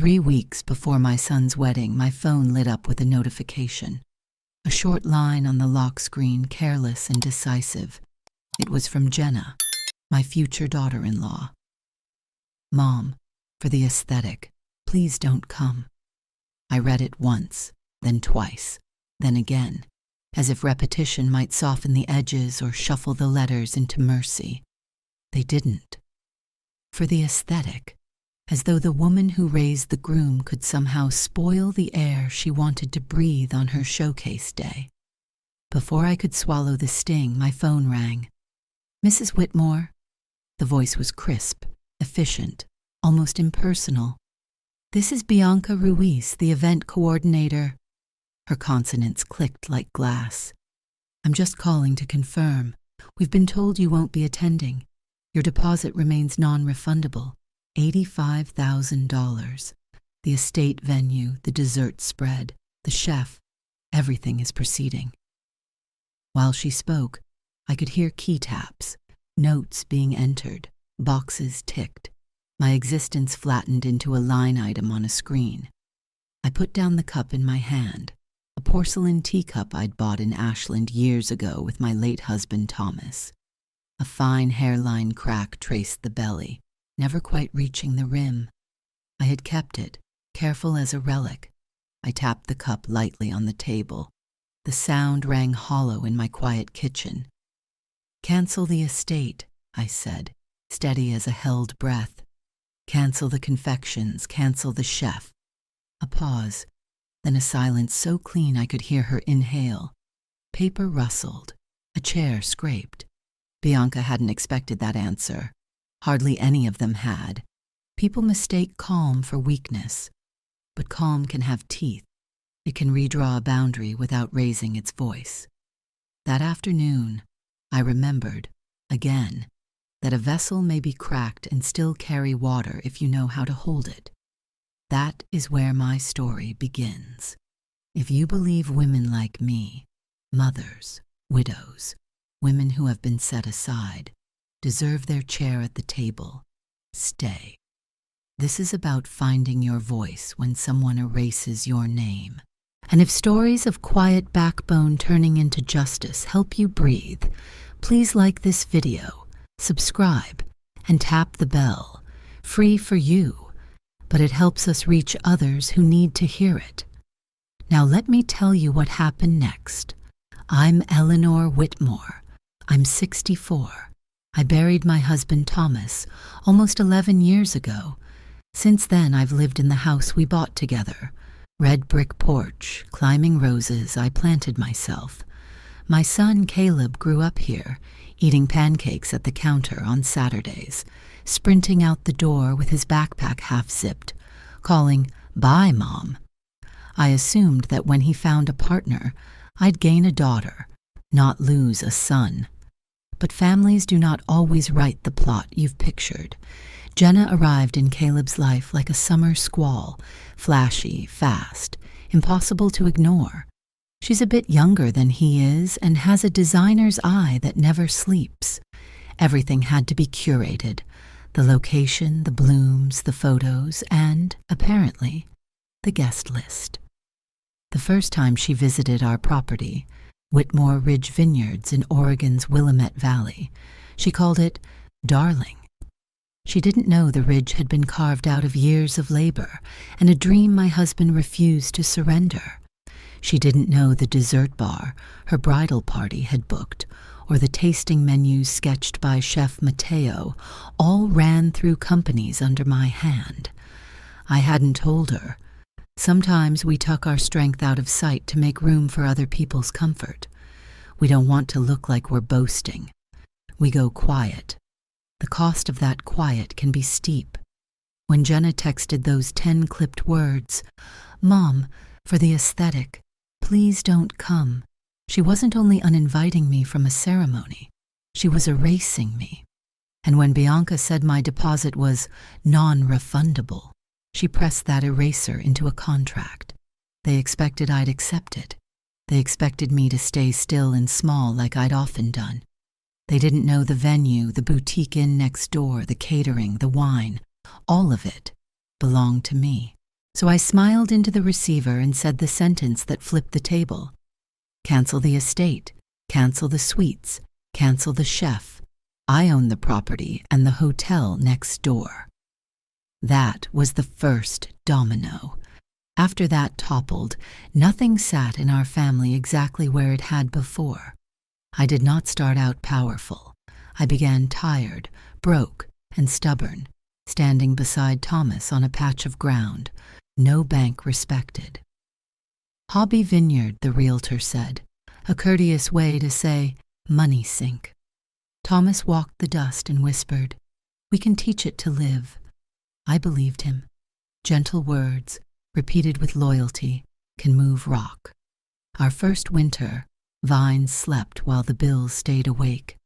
3 weeks before my son's wedding, my phone lit up with a notification. A short line on the lock screen, careless and decisive. It was from Jenna, my future daughter-in-law. "Mom, for the aesthetic, please don't come." I read it once, then twice, then again, as if repetition might soften the edges or shuffle the letters into mercy. They didn't. For the aesthetic, as though the woman who raised the groom could somehow spoil the air she wanted to breathe on her showcase day. Before I could swallow the sting, my phone rang. "Mrs. Whitmore." The voice was crisp, efficient, almost impersonal. "This is Bianca Ruiz, the event coordinator." Her consonants clicked like glass. "I'm just calling to confirm. We've been told you won't be attending. Your deposit remains non-refundable. $85,000. The estate venue, the dessert spread, the chef, everything is proceeding." While she spoke, I could hear key taps, notes being entered, boxes ticked. My existence flattened into a line item on a screen. I put down the cup in my hand, a porcelain teacup I'd bought in Ashland years ago with my late husband Thomas. A fine hairline crack traced the belly, never quite reaching the rim. I had kept it, careful as a relic. I tapped the cup lightly on the table. The sound rang hollow in my quiet kitchen. "Cancel the estate," I said, steady as a held breath. "Cancel the confections, cancel the chef." A pause, then a silence so clean I could hear her inhale. Paper rustled. A chair scraped. Bianca hadn't expected that answer. Hardly any of them had. People mistake calm for weakness. But calm can have teeth. It can redraw a boundary without raising its voice. That afternoon, I remembered, again, that a vessel may be cracked and still carry water if you know how to hold it. That is where my story begins. If you believe women like me, mothers, widows, women who have been set aside, deserve their chair at the table, stay. This is about finding your voice when someone erases your name. And if stories of quiet backbone turning into justice help you breathe, please like this video, subscribe, and tap the bell. Free for you, but it helps us reach others who need to hear it. Now let me tell you what happened next. I'm Eleanor Whitmore. I'm 64. I buried my husband Thomas almost 11 years ago. Since then, I've lived in the house we bought together. Red brick porch, climbing roses I planted myself. My son Caleb grew up here, eating pancakes at the counter on Saturdays, sprinting out the door with his backpack half-zipped, calling, "Bye, Mom." I assumed that when he found a partner, I'd gain a daughter, not lose a son. But families do not always write the plot you've pictured. Jenna arrived in Caleb's life like a summer squall, flashy, fast, impossible to ignore. She's a bit younger than he is and has a designer's eye that never sleeps. Everything had to be curated. The location, the blooms, the photos, and, apparently, the guest list. The first time she visited our property, Whitmore Ridge Vineyards in Oregon's Willamette Valley, she called it darling. She didn't know the ridge had been carved out of years of labor and a dream my husband refused to surrender. She didn't know the dessert bar her bridal party had booked or the tasting menus sketched by Chef Mateo all ran through companies under my hand. I hadn't told her. Sometimes we tuck our strength out of sight to make room for other people's comfort. We don't want to look like we're boasting. We go quiet. The cost of that quiet can be steep. When Jenna texted those 10 clipped words, "Mom, for the aesthetic, please don't come," she wasn't only uninviting me from a ceremony, she was erasing me. And when Bianca said my deposit was non-refundable, she pressed that eraser into a contract. They expected I'd accept it. They expected me to stay still and small like I'd often done. They didn't know the venue, the boutique inn next door, the catering, the wine. All of it belonged to me. So I smiled into the receiver and said the sentence that flipped the table. Cancel the estate, cancel the suites, cancel the chef. I own the property and the hotel next door. That was the first domino. After that toppled, nothing sat in our family exactly where it had before. I did not start out powerful. I began tired, broke, and stubborn, standing beside Thomas on a patch of ground no bank respected. Hobby Vineyard, the realtor said, a courteous way to say money sink. Thomas walked the dust and whispered, "We can teach it to live." I believed him. Gentle words, repeated with loyalty, can move rock. Our first winter, vines slept while the bills stayed awake.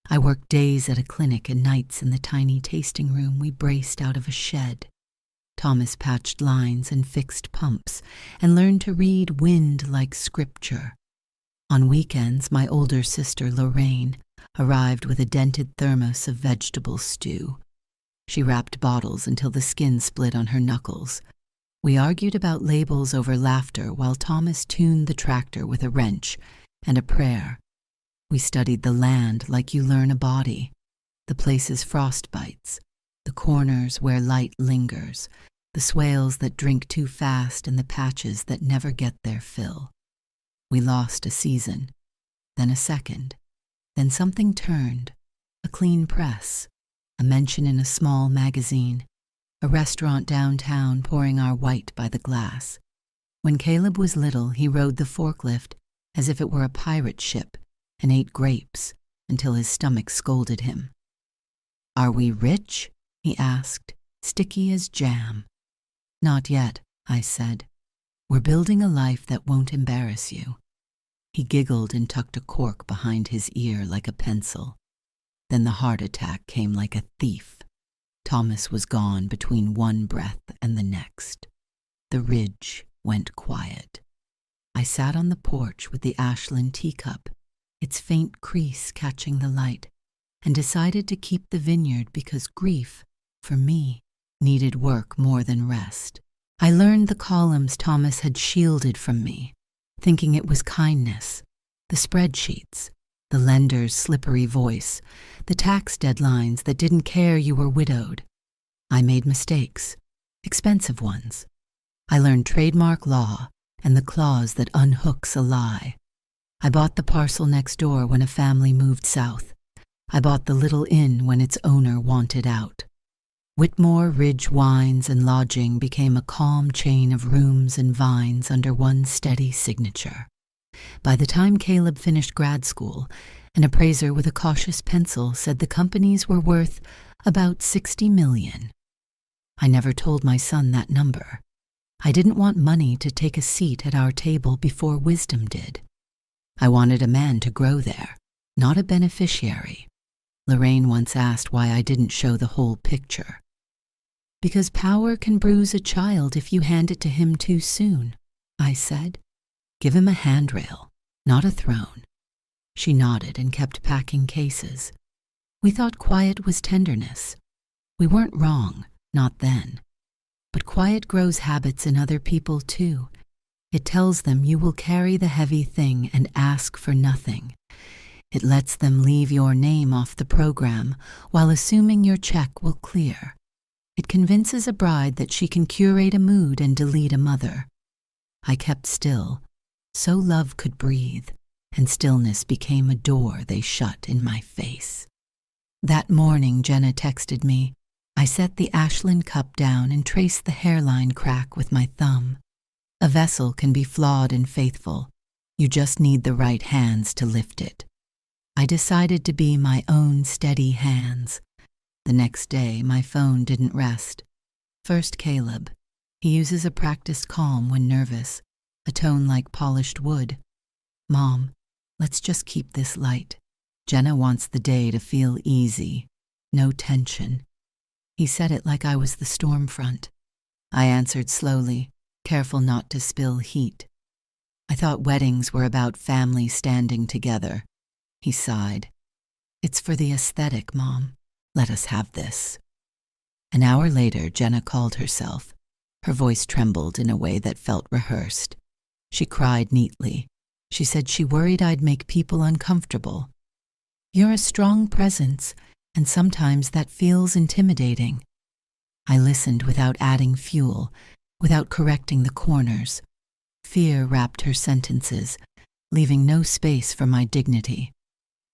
I worked days at a clinic and nights in the tiny tasting room we braced out of a shed. Thomas patched lines and fixed pumps and learned to read wind like scripture. On weekends, my older sister, Lorraine, arrived with a dented thermos of vegetable stew. She wrapped bottles until the skin split on her knuckles. We argued about labels over laughter while Thomas tuned the tractor with a wrench and a prayer. We studied the land like you learn a body, the places frost bites, the corners where light lingers, the swales that drink too fast and the patches that never get their fill. We lost a season, then a second, then something turned, a clean press, a mention in a small magazine, a restaurant downtown pouring our white by the glass. When Caleb was little, he rode the forklift as if it were a pirate ship and ate grapes until his stomach scolded him. "Are we rich?" he asked, sticky as jam. "Not yet," I said. "We're building a life that won't embarrass you." He giggled and tucked a cork behind his ear like a pencil. Then the heart attack came like a thief. Thomas was gone between one breath and the next. The ridge went quiet. I sat on the porch with the Ashland teacup, its faint crease catching the light, and decided to keep the vineyard because grief, for me, needed work more than rest. I learned the columns Thomas had shielded from me, thinking it was kindness, the spreadsheets, the lender's slippery voice, the tax deadlines that didn't care you were widowed. I made mistakes, expensive ones. I learned trademark law and the clause that unhooks a lie. I bought the parcel next door when a family moved south. I bought the little inn when its owner wanted out. Whitmore Ridge Wines and Lodging became a calm chain of rooms and vines under one steady signature. By the time Caleb finished grad school, an appraiser with a cautious pencil said the companies were worth about $60 million. I never told my son that number. I didn't want money to take a seat at our table before wisdom did. I wanted a man to grow there, not a beneficiary. Lorraine once asked why I didn't show the whole picture. "Because power can bruise a child if you hand it to him too soon," I said. "Give him a handrail, not a throne." She nodded and kept packing cases. We thought quiet was tenderness. We weren't wrong, not then. But quiet grows habits in other people too. It tells them you will carry the heavy thing and ask for nothing. It lets them leave your name off the program while assuming your check will clear. It convinces a bride that she can curate a mood and delete a mother. I kept still, so love could breathe, and stillness became a door they shut in my face. That morning, Jenna texted me. I set the Ashland cup down and traced the hairline crack with my thumb. A vessel can be flawed and faithful. You just need the right hands to lift it. I decided to be my own steady hands. The next day, my phone didn't rest. First, Caleb. He uses a practiced calm when nervous, a tone like polished wood. "Mom, let's just keep this light. Jenna wants the day to feel easy, no tension." He said it like I was the storm front. I answered slowly, careful not to spill heat. "I thought weddings were about family standing together." He sighed. "It's for the aesthetic, Mom. Let us have this." An hour later, Jenna called herself. Her voice trembled in a way that felt rehearsed. She cried neatly. She said she worried I'd make people uncomfortable. "You're a strong presence, and sometimes that feels intimidating." I listened without adding fuel, without correcting the corners. Fear wrapped her sentences, leaving no space for my dignity.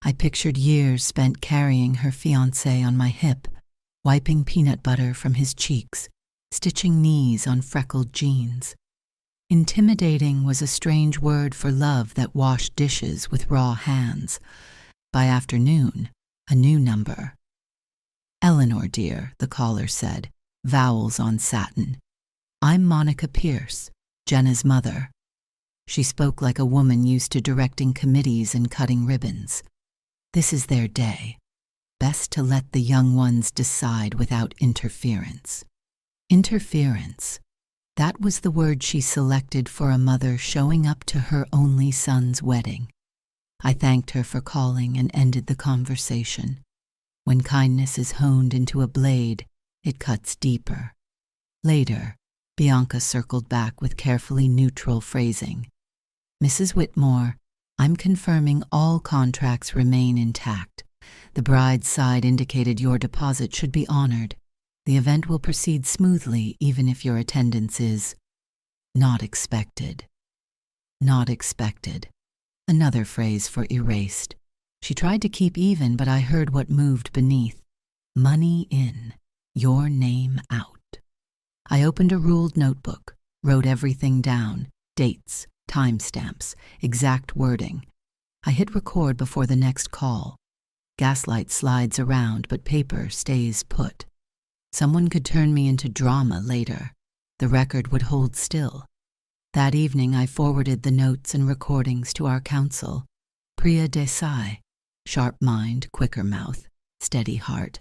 I pictured years spent carrying her fiancé on my hip, wiping peanut butter from his cheeks, stitching knees on freckled jeans. Intimidating was a strange word for love that washed dishes with raw hands. By afternoon, a new number. "Eleanor, dear," the caller said, vowels on satin. "I'm Monica Pierce, Jenna's mother." She spoke like a woman used to directing committees and cutting ribbons. "This is their day. Best to let the young ones decide without interference." Interference. That was the word she selected for a mother showing up to her only son's wedding. I thanked her for calling and ended the conversation. When kindness is honed into a blade, it cuts deeper. Later, Bianca circled back with carefully neutral phrasing. "Mrs. Whitmore, I'm confirming all contracts remain intact. The bride's side indicated your deposit should be honored. The event will proceed smoothly even if your attendance is not expected." Not expected. Another phrase for erased. She tried to keep even, but I heard what moved beneath. Money in, your name out. I opened a ruled notebook, wrote everything down, dates, timestamps, exact wording. I hit record before the next call. Gaslight slides around, but paper stays put. Someone could turn me into drama later. The record would hold still. That evening I forwarded the notes and recordings to our counsel, Priya Desai, sharp mind, quicker mouth, steady heart.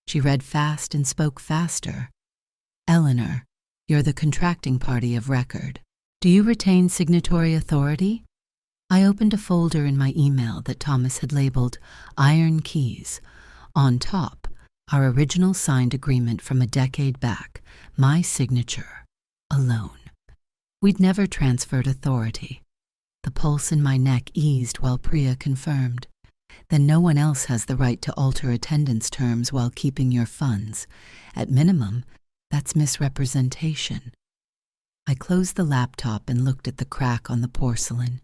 She read fast and spoke faster. "Eleanor, you're the contracting party of record. Do you retain signatory authority?" I opened a folder in my email that Thomas had labeled Iron Keys. On top, our original signed agreement from a decade back, my signature, alone. We'd never transferred authority. The pulse in my neck eased while Priya confirmed. "Then no one else has the right to alter attendance terms while keeping your funds. At minimum, that's misrepresentation." I closed the laptop and looked at the crack on the porcelain.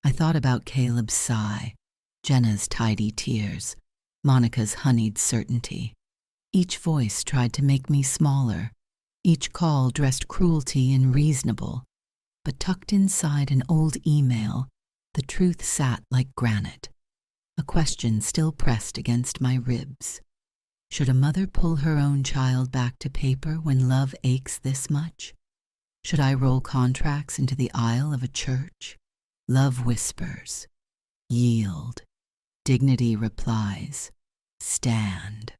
I thought about Caleb's sigh, Jenna's tidy tears, Monica's honeyed certainty. Each voice tried to make me smaller. Each call dressed cruelty in reasonable. But tucked inside an old email, the truth sat like granite. A question still pressed against my ribs. Should a mother pull her own child back to paper when love aches this much? Should I roll contracts into the aisle of a church? Love whispers. Yield. Dignity replies. Stand.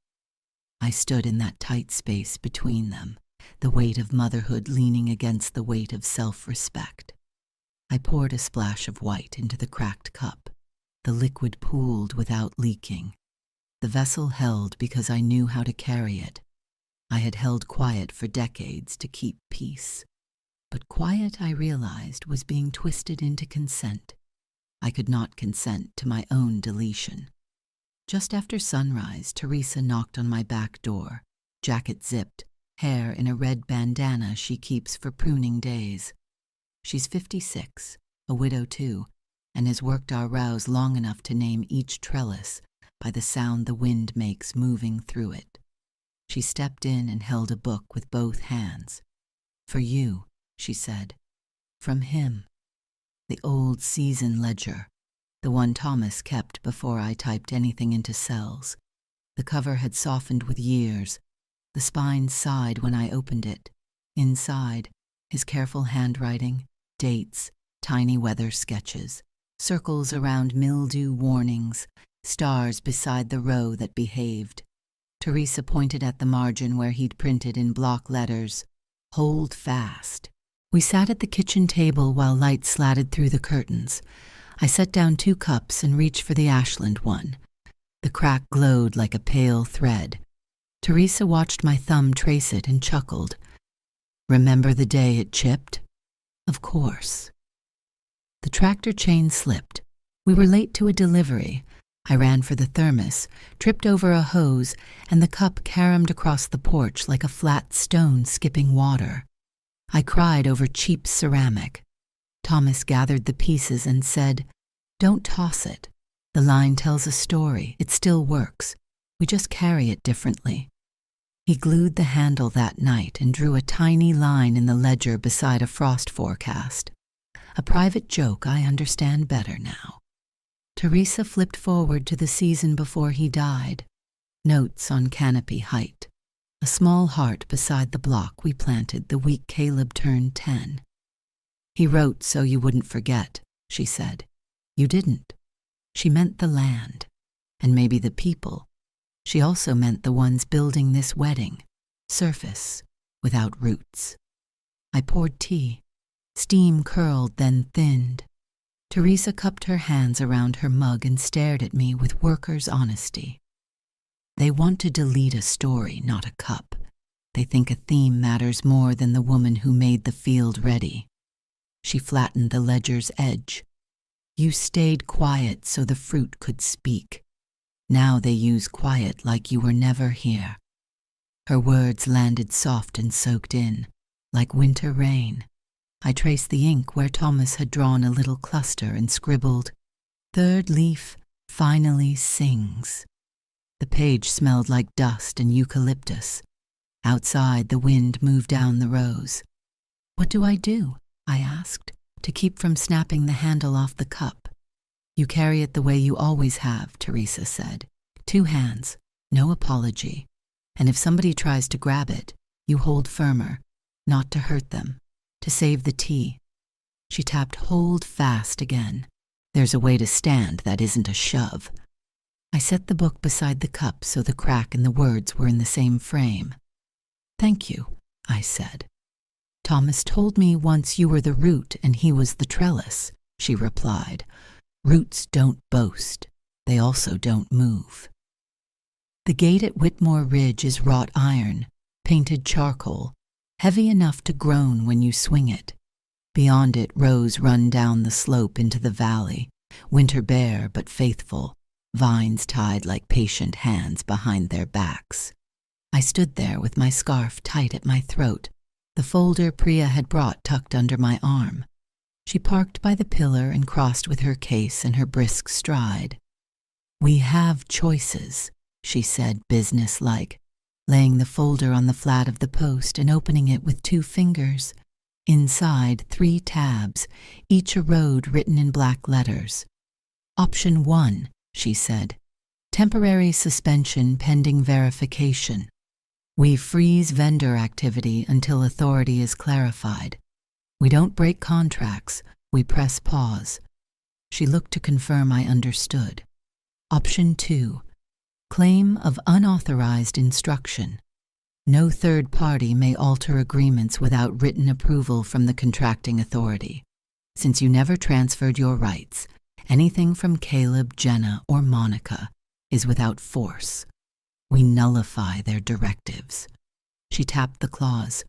I stood in that tight space between them, the weight of motherhood leaning against the weight of self-respect. I poured a splash of white into the cracked cup. The liquid pooled without leaking. The vessel held because I knew how to carry it. I had held quiet for decades to keep peace. But quiet, I realized, was being twisted into consent. I could not consent to my own deletion. Just after sunrise, Teresa knocked on my back door, jacket zipped, hair in a red bandana she keeps for pruning days. She's 56, a widow too, and has worked our rows long enough to name each trellis by the sound the wind makes moving through it. She stepped in and held a book with both hands. "For you," she said. "From him." The old season ledger, the one Thomas kept before I typed anything into cells. The cover had softened with years. The spine sighed when I opened it. Inside, his careful handwriting, dates, tiny weather sketches, circles around mildew warnings, stars beside the row that behaved. Teresa pointed at the margin where he'd printed in block letters, "Hold fast." We sat at the kitchen table while light slatted through the curtains. I set down 2 cups and reached for the Ashland one. The crack glowed like a pale thread. Teresa watched my thumb trace it and chuckled. Remember the day it chipped? Of course. The tractor chain slipped. We were late to a delivery. I ran for the thermos, tripped over a hose, and the cup caromed across the porch like a flat stone skipping water. I cried over cheap ceramic. Thomas gathered the pieces and said, "Don't toss it. The line tells a story. It still works. We just carry it differently." He glued the handle that night and drew a tiny line in the ledger beside a frost forecast. A private joke I understand better now. Teresa flipped forward to the season before he died. Notes on canopy height. A small heart beside the block we planted the week Caleb turned 10. "He wrote so you wouldn't forget," she said. "You didn't." She meant the land, and maybe the people. She also meant the ones building this wedding, surface, without roots. I poured tea. Steam curled, then thinned. Teresa cupped her hands around her mug and stared at me with workers' honesty. They want to delete a story, not a cup. They think a theme matters more than the woman who made the field ready. She flattened the ledger's edge. You stayed quiet so the fruit could speak. Now they use quiet like you were never here. Her words landed soft and soaked in, like winter rain. I traced the ink where Thomas had drawn a little cluster and scribbled, "Third leaf finally sings." The page smelled like dust and eucalyptus. Outside, the wind moved down the rows. "What do I do?" I asked, to keep from snapping the handle off the cup. "You carry it the way you always have," Teresa said. "Two hands, no apology. And if somebody tries to grab it, you hold firmer, not to hurt them, to save the tea." She tapped "hold fast" again. "There's a way to stand that isn't a shove." I set the book beside the cup so the crack and the words were in the same frame. "Thank you," I said. "Thomas told me once you were the root and he was the trellis," she replied. "Roots don't boast. They also don't move." The gate at Whitmore Ridge is wrought iron, painted charcoal, heavy enough to groan when you swing it. Beyond it, rows run down the slope into the valley, winter bare but faithful, vines tied like patient hands behind their backs. I stood there with my scarf tight at my throat, the folder Priya had brought tucked under my arm. She parked by the pillar and crossed with her case and her brisk stride. "We have choices," she said, businesslike, laying the folder on the flat of the post and opening it with 2 fingers. Inside, 3 tabs, each a road written in black letters. "Option 1, she said, "temporary suspension pending verification. We freeze vendor activity until authority is clarified. We don't break contracts, we press pause." She looked to confirm I understood. "Option 2, claim of unauthorized instruction. No third party may alter agreements without written approval from the contracting authority. Since you never transferred your rights, anything from Caleb, Jenna, or Monica is without force. We nullify their directives." She tapped the clause.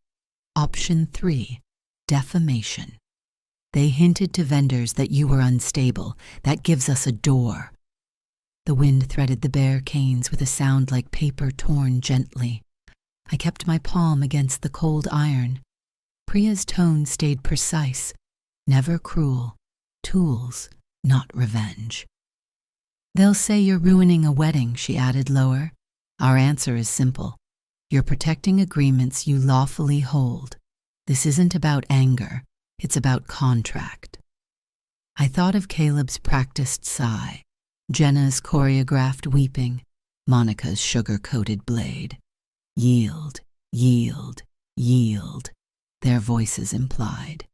"Option 3, defamation. They hinted to vendors that you were unstable. That gives us a door." The wind threaded the bare canes with a sound like paper torn gently. I kept my palm against the cold iron. Priya's tone stayed precise, never cruel. Tools, not revenge. "They'll say you're ruining a wedding," she added lower. "Our answer is simple. You're protecting agreements you lawfully hold. This isn't about anger. It's about contract." I thought of Caleb's practiced sigh, Jenna's choreographed weeping, Monica's sugar-coated blade. Yield, yield, yield, their voices implied.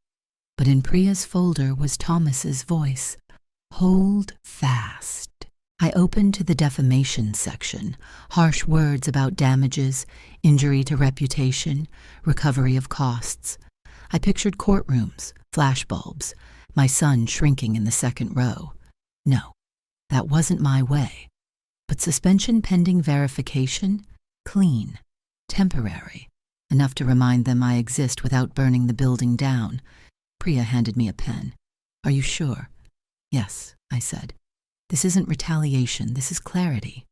But in Priya's folder was Thomas's voice. Hold fast. I opened to the defamation section, harsh words about damages, injury to reputation, recovery of costs. I pictured courtrooms, flashbulbs, my son shrinking in the second row. No, that wasn't my way. But suspension pending verification? Clean, temporary. enough to remind them I exist without burning the building down. Priya handed me a pen. Are you sure? Yes, I said. This isn't retaliation, this is clarity.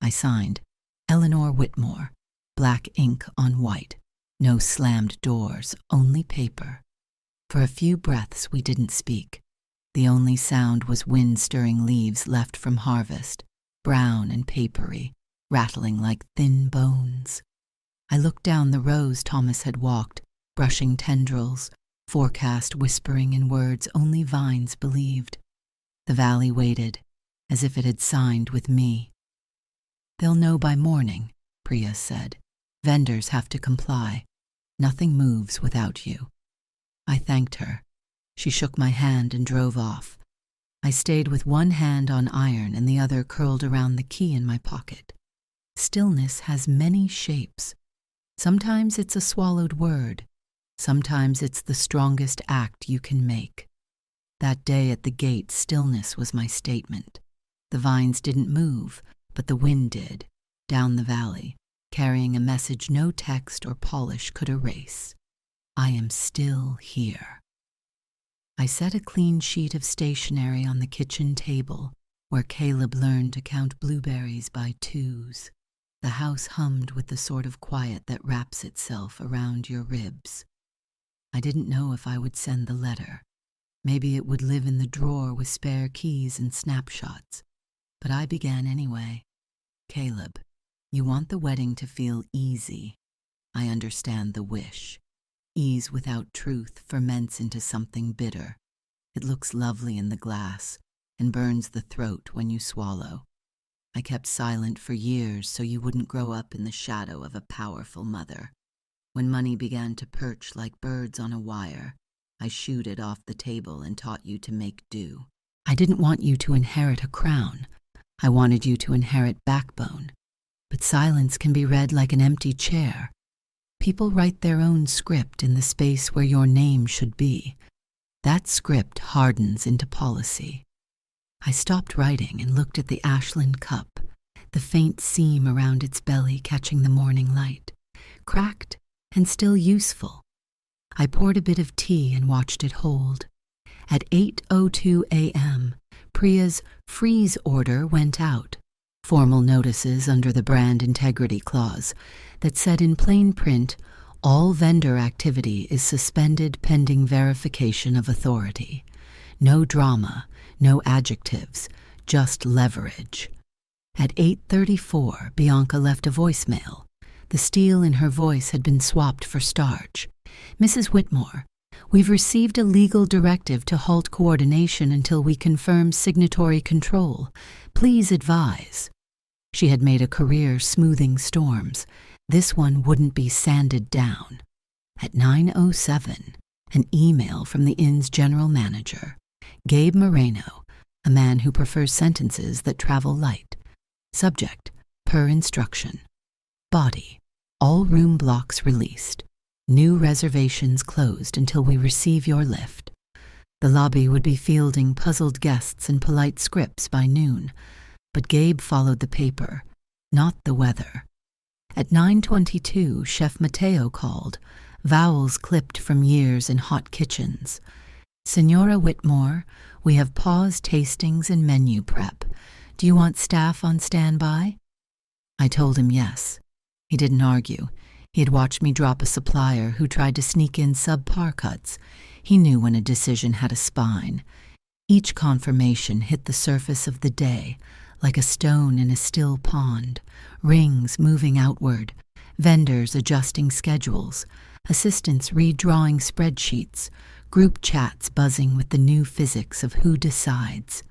I signed, Eleanor Whitmore, black ink on white. No slammed doors, only paper. For a few breaths we didn't speak. The only sound was wind-stirring leaves left from harvest, brown and papery, rattling like thin bones. I looked down the rows Thomas had walked, brushing tendrils, forecast whispering in words only vines believed. The valley waited, as if it had signed with me. They'll know by morning, Priya said. Vendors have to comply. Nothing moves without you. I thanked her. She shook my hand and drove off. I stayed with one hand on iron and the other curled around the key in my pocket. Stillness has many shapes. Sometimes it's a swallowed word. Sometimes it's the strongest act you can make. That day at the gate, stillness was my statement. The vines didn't move, but the wind did, down the valley, carrying a message no text or polish could erase. I am still here. I set a clean sheet of stationery on the kitchen table, where Caleb learned to count blueberries by twos. The house hummed with the sort of quiet that wraps itself around your ribs. I didn't know if I would send the letter. Maybe it would live in the drawer with spare keys and snapshots. But I began anyway. Caleb, you want the wedding to feel easy. I understand the wish. Ease without truth ferments into something bitter. It looks lovely in the glass and burns the throat when you swallow. I kept silent for years so you wouldn't grow up in the shadow of a powerful mother. When money began to perch like birds on a wire, I shooed it off the table and taught you to make do. I didn't want you to inherit a crown. I wanted you to inherit backbone. But silence can be read like an empty chair. People write their own script in the space where your name should be. That script hardens into policy. I stopped writing and looked at the Ashland cup, the faint seam around its belly catching the morning light, cracked and still useful. I poured a bit of tea and watched it hold. At 8:02 a.m., Priya's freeze order went out. Formal notices under the brand integrity clause that said in plain print, all vendor activity is suspended pending verification of authority. No drama, no adjectives, just leverage. At 8:34, Bianca left a voicemail. The steel in her voice had been swapped for starch. Mrs. Whitmore, we've received a legal directive to halt coordination until we confirm signatory control. Please advise. She had made a career smoothing storms. This one wouldn't be sanded down. At 9:07, an email from the inn's general manager, Gabe Moreno, a man who prefers sentences that travel light. Subject, per instruction. Body, all room blocks released. New reservations closed until we receive your lift. The lobby would be fielding puzzled guests and polite scripts by noon, but Gabe followed the paper, not the weather. At 9:22, Chef Mateo called, vowels clipped from years in hot kitchens. Senora Whitmore, we have paused tastings and menu prep. Do you want staff on standby? I told him yes. He didn't argue. He had watched me drop a supplier who tried to sneak in subpar cuts. He knew when a decision had a spine. Each confirmation hit the surface of the day, like a stone in a still pond, rings moving outward, vendors adjusting schedules, assistants redrawing spreadsheets, group chats buzzing with the new physics of who decides.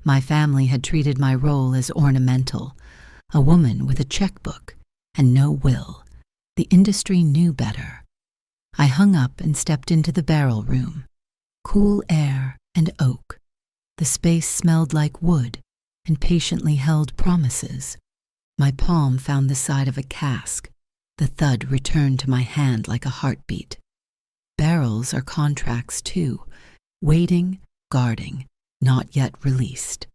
My family had treated my role as ornamental, a woman with a checkbook and no will. The industry knew better. I hung up and stepped into the barrel room. Cool air and oak. The space smelled like wood and patiently held promises. My palm found the side of a cask. The thud returned to my hand like a heartbeat. Barrels are contracts too, waiting, guarding, not yet released.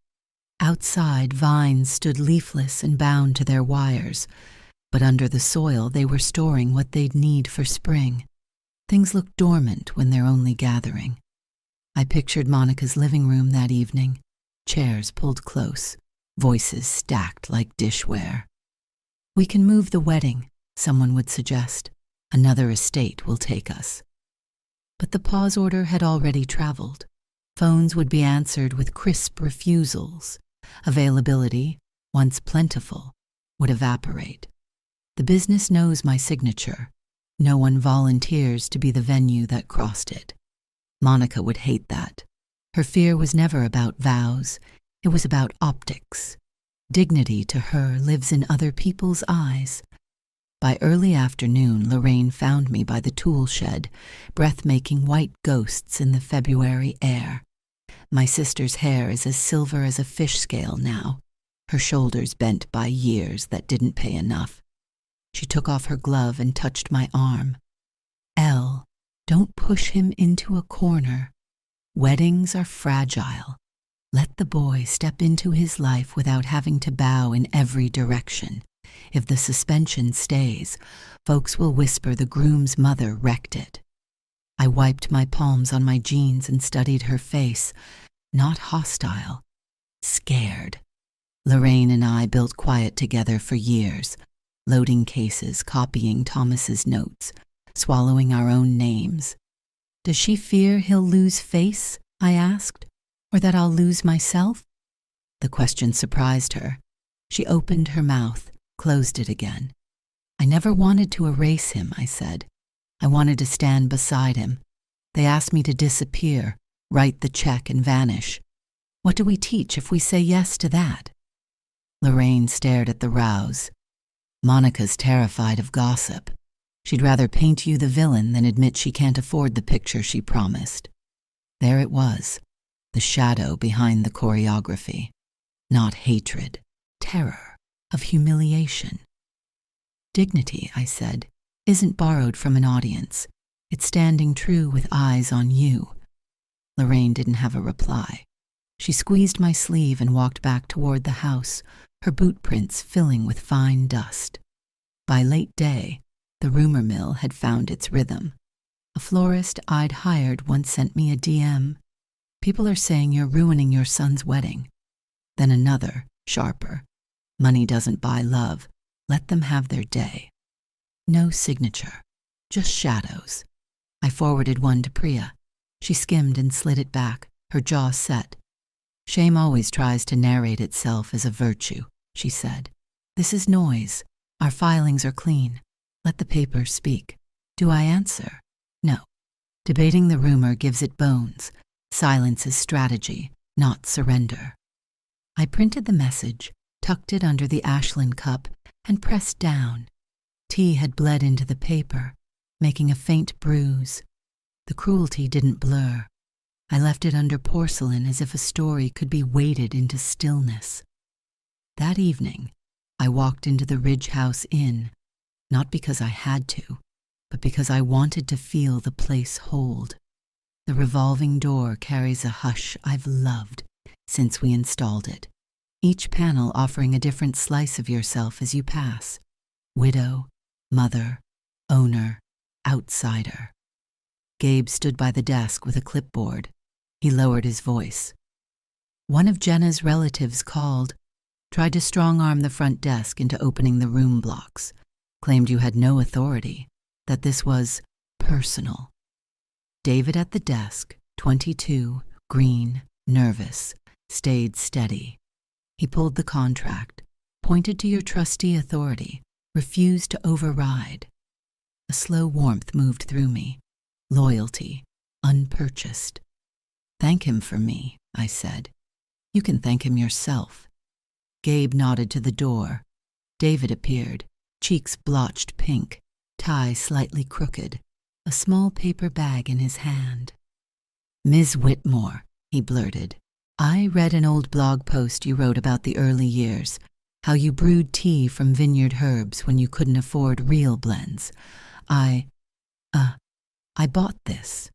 Outside, vines stood leafless and bound to their wires. but under the soil they were storing what they'd need for spring. Things look dormant when they're only gathering. I pictured Monica's living room that evening, chairs pulled close, voices stacked like dishware. "We can move the wedding," someone would suggest. "Another estate will take us." But the pause order had already traveled. Phones would be answered with crisp refusals. Availability, once plentiful, would evaporate. The business knows my signature. No one volunteers to be the venue that crossed it. Monica would hate that. Her fear was never about vows. It was about optics. Dignity to her lives in other people's eyes. By early afternoon, Lorraine found me by the tool shed, breath-making white ghosts in the February air. My sister's hair is as silver as a fish scale now, her shoulders bent by years that didn't pay enough. She took off her glove and touched my arm. "Elle, don't push him into a corner. Weddings are fragile. Let the boy step into his life without having to bow in every direction. If the suspension stays, folks will whisper the groom's mother wrecked it." I wiped my palms on my jeans and studied her face, not hostile, scared. Lorraine and I built quiet together for years, loading cases, copying Thomas's notes, swallowing our own names. "Does she fear he'll lose face?" I asked, "or that I'll lose myself?" The question surprised her. She opened her mouth, closed it again. "I never wanted to erase him," I said. "I wanted to stand beside him. They asked me to disappear, write the check and vanish. What do we teach if we say yes to that?" Lorraine stared at the rows. "Monica's terrified of gossip. She'd rather paint you the villain than admit she can't afford the picture she promised." There it was, the shadow behind the choreography. Not hatred, terror of humiliation. "Dignity," I said, "isn't borrowed from an audience. It's standing true with eyes on you." Lorraine didn't have a reply. She squeezed my sleeve and walked back toward the house, her boot prints filling with fine dust. By late day, the rumor mill had found its rhythm. A florist I'd hired once sent me a DM. "People are saying you're ruining your son's wedding." Then another, sharper. "Money doesn't buy love. Let them have their day." No signature, just shadows. I forwarded one to Priya. She skimmed and slid it back, her jaw set. "Shame always tries to narrate itself as a virtue," she said. "This is noise. Our filings are clean. Let the paper speak." Do I answer? No. Debating the rumor gives it bones. Silence is strategy, not surrender. I printed the message, tucked it under the Ashland cup, and pressed down. Tea had bled into the paper, making a faint bruise. The cruelty didn't blur. I left it under porcelain as if a story could be weighted into stillness. That evening, I walked into the Ridge House Inn, not because I had to, but because I wanted to feel the place hold. The revolving door carries a hush I've loved since we installed it, each panel offering a different slice of yourself as you pass. Widow, mother, owner, outsider. Gabe stood by the desk with a clipboard. He lowered his voice. One of Jenna's relatives called, tried to strong-arm the front desk into opening the room blocks, claimed you had no authority, that this was personal. David at the desk, 22, green, nervous, stayed steady. He pulled the contract, pointed to your trustee authority, refused to override. A slow warmth moved through me. Loyalty, unpurchased. "Thank him for me," I said. "You can thank him yourself." Gabe nodded to the door. David appeared, cheeks blotched pink, tie slightly crooked, a small paper bag in his hand. "Ms. Whitmore," he blurted, "I read an old blog post you wrote about the early years, how you brewed tea from vineyard herbs when you couldn't afford real blends. I bought this."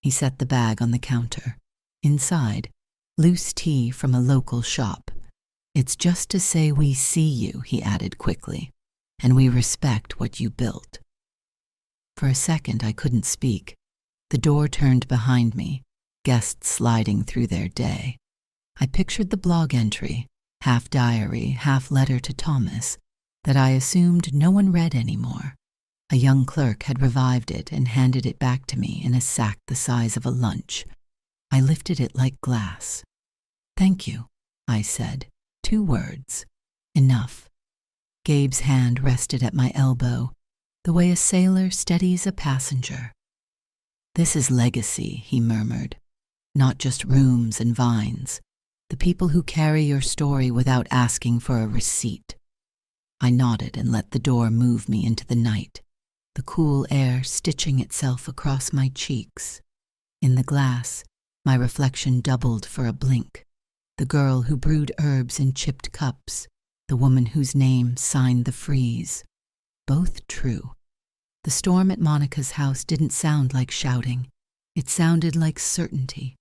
He set the bag on the counter. Inside, loose tea from a local shop. "It's just to say we see you," he added quickly. and we respect what you built." For a second, I couldn't speak. The door turned behind me, guests sliding through their day. I pictured the blog entry, half diary, half letter to Thomas, that I assumed no one read anymore. A young clerk had revived it and handed it back to me in a sack the size of a lunch. I lifted it like glass. "Thank you," I said. 2 words. Enough. Gabe's hand rested at my elbow, the way a sailor steadies a passenger. "This is legacy," he murmured. "Not just rooms and vines. The people who carry your story without asking for a receipt." I nodded and let the door move me into the night, the cool air stitching itself across my cheeks. In the glass, my reflection doubled for a blink. The girl who brewed herbs in chipped cups, the woman whose name signed the freeze. Both true. The storm at Monica's house didn't sound like shouting. It sounded like certainty.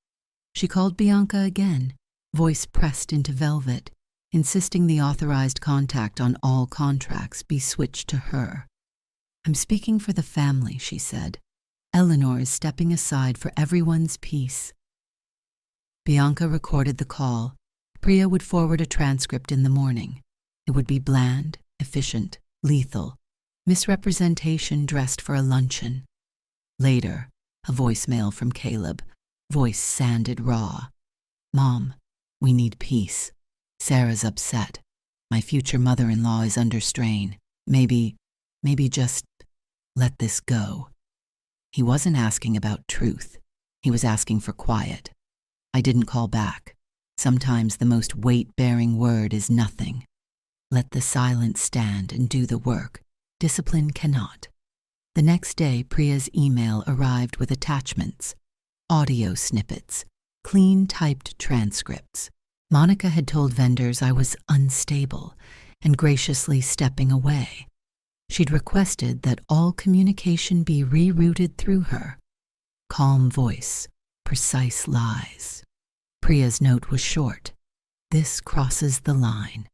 She called Bianca again, voice pressed into velvet, insisting the authorized contact on all contracts be switched to her. "I'm speaking for the family," she said. "Eleanor is stepping aside for everyone's peace." Bianca recorded the call. Priya would forward a transcript in the morning. It would be bland, efficient, lethal, misrepresentation dressed for a luncheon. Later, a voicemail from Caleb, voice sanded raw. "Mom, we need peace. Sarah's upset. My future mother-in-law is under strain. Maybe just let this go." He wasn't asking about truth. He was asking for quiet. I didn't call back. Sometimes the most weight-bearing word is nothing. Let the silence stand and do the work. Discipline cannot. The next day, Priya's email arrived with attachments, audio snippets, clean-typed transcripts. Monica had told vendors I was unstable and graciously stepping away. She'd requested that all communication be rerouted through her. Calm voice, precise lies. Priya's note was short. "This crosses the line.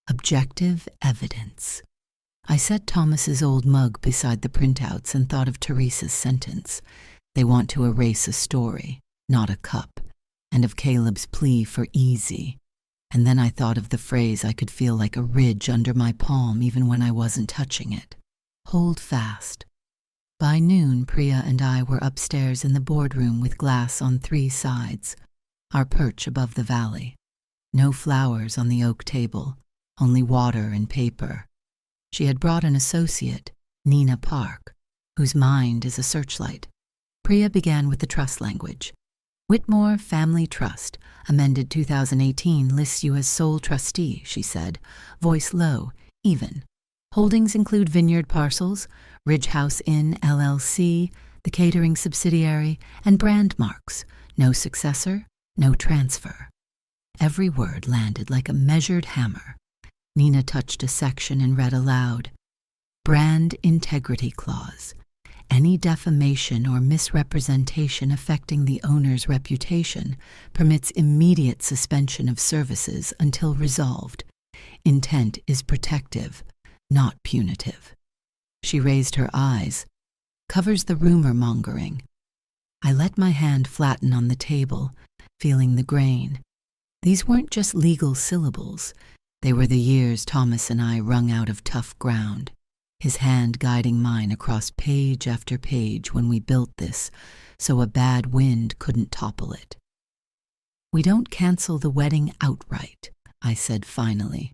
Objective evidence." I set Thomas's old mug beside the printouts and thought of Teresa's sentence. They want to erase a story, not a cup, and of Caleb's plea for easy. And then I thought of the phrase I could feel like a ridge under my palm even when I wasn't touching it. Hold fast. By noon, Priya and I were upstairs in the boardroom with glass on 3 sides, our perch above the valley. No flowers on the oak table, only water and paper. She had brought an associate, Nina Park, whose mind is a searchlight. Priya began with the trust language. "Whitmore Family Trust, amended 2018, lists you as sole trustee," she said, voice low, even. "Holdings include vineyard parcels, Ridge House Inn LLC, the catering subsidiary, and brand marks. No successor, no transfer." Every word landed like a measured hammer. Nina touched a section and read aloud. "Brand integrity clause. Any defamation or misrepresentation affecting the owner's reputation permits immediate suspension of services until resolved. Intent is protective, not punitive." She raised her eyes. "Covers the rumor-mongering." I let my hand flatten on the table, feeling the grain. These weren't just legal syllables. They were the years Thomas and I wrung out of tough ground, his hand guiding mine across page after page when we built this, so a bad wind couldn't topple it. "We don't cancel the wedding outright," I said finally.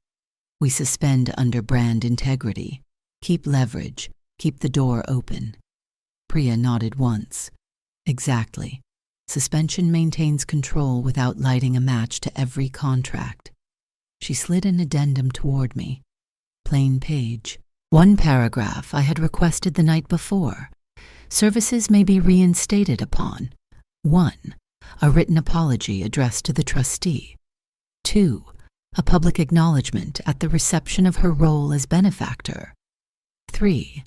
"We suspend under brand integrity, keep leverage, keep the door open." Priya nodded once. "Exactly. Suspension maintains control without lighting a match to every contract." She slid an addendum toward me. Plain page. 1 paragraph I had requested the night before. Services may be reinstated upon 1. A written apology addressed to the trustee. 2. A public acknowledgement at the reception of her role as benefactor. 3.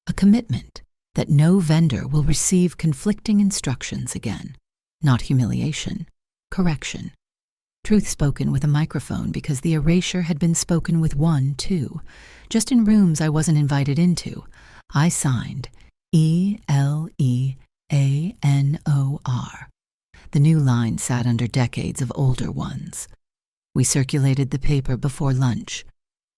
A commitment that no vendor will receive conflicting instructions again. Not humiliation, correction. Truth spoken with a microphone because the erasure had been spoken with one, too. Just in rooms I wasn't invited into. I signed Eleanor. The new line sat under decades of older ones. We circulated the paper before lunch.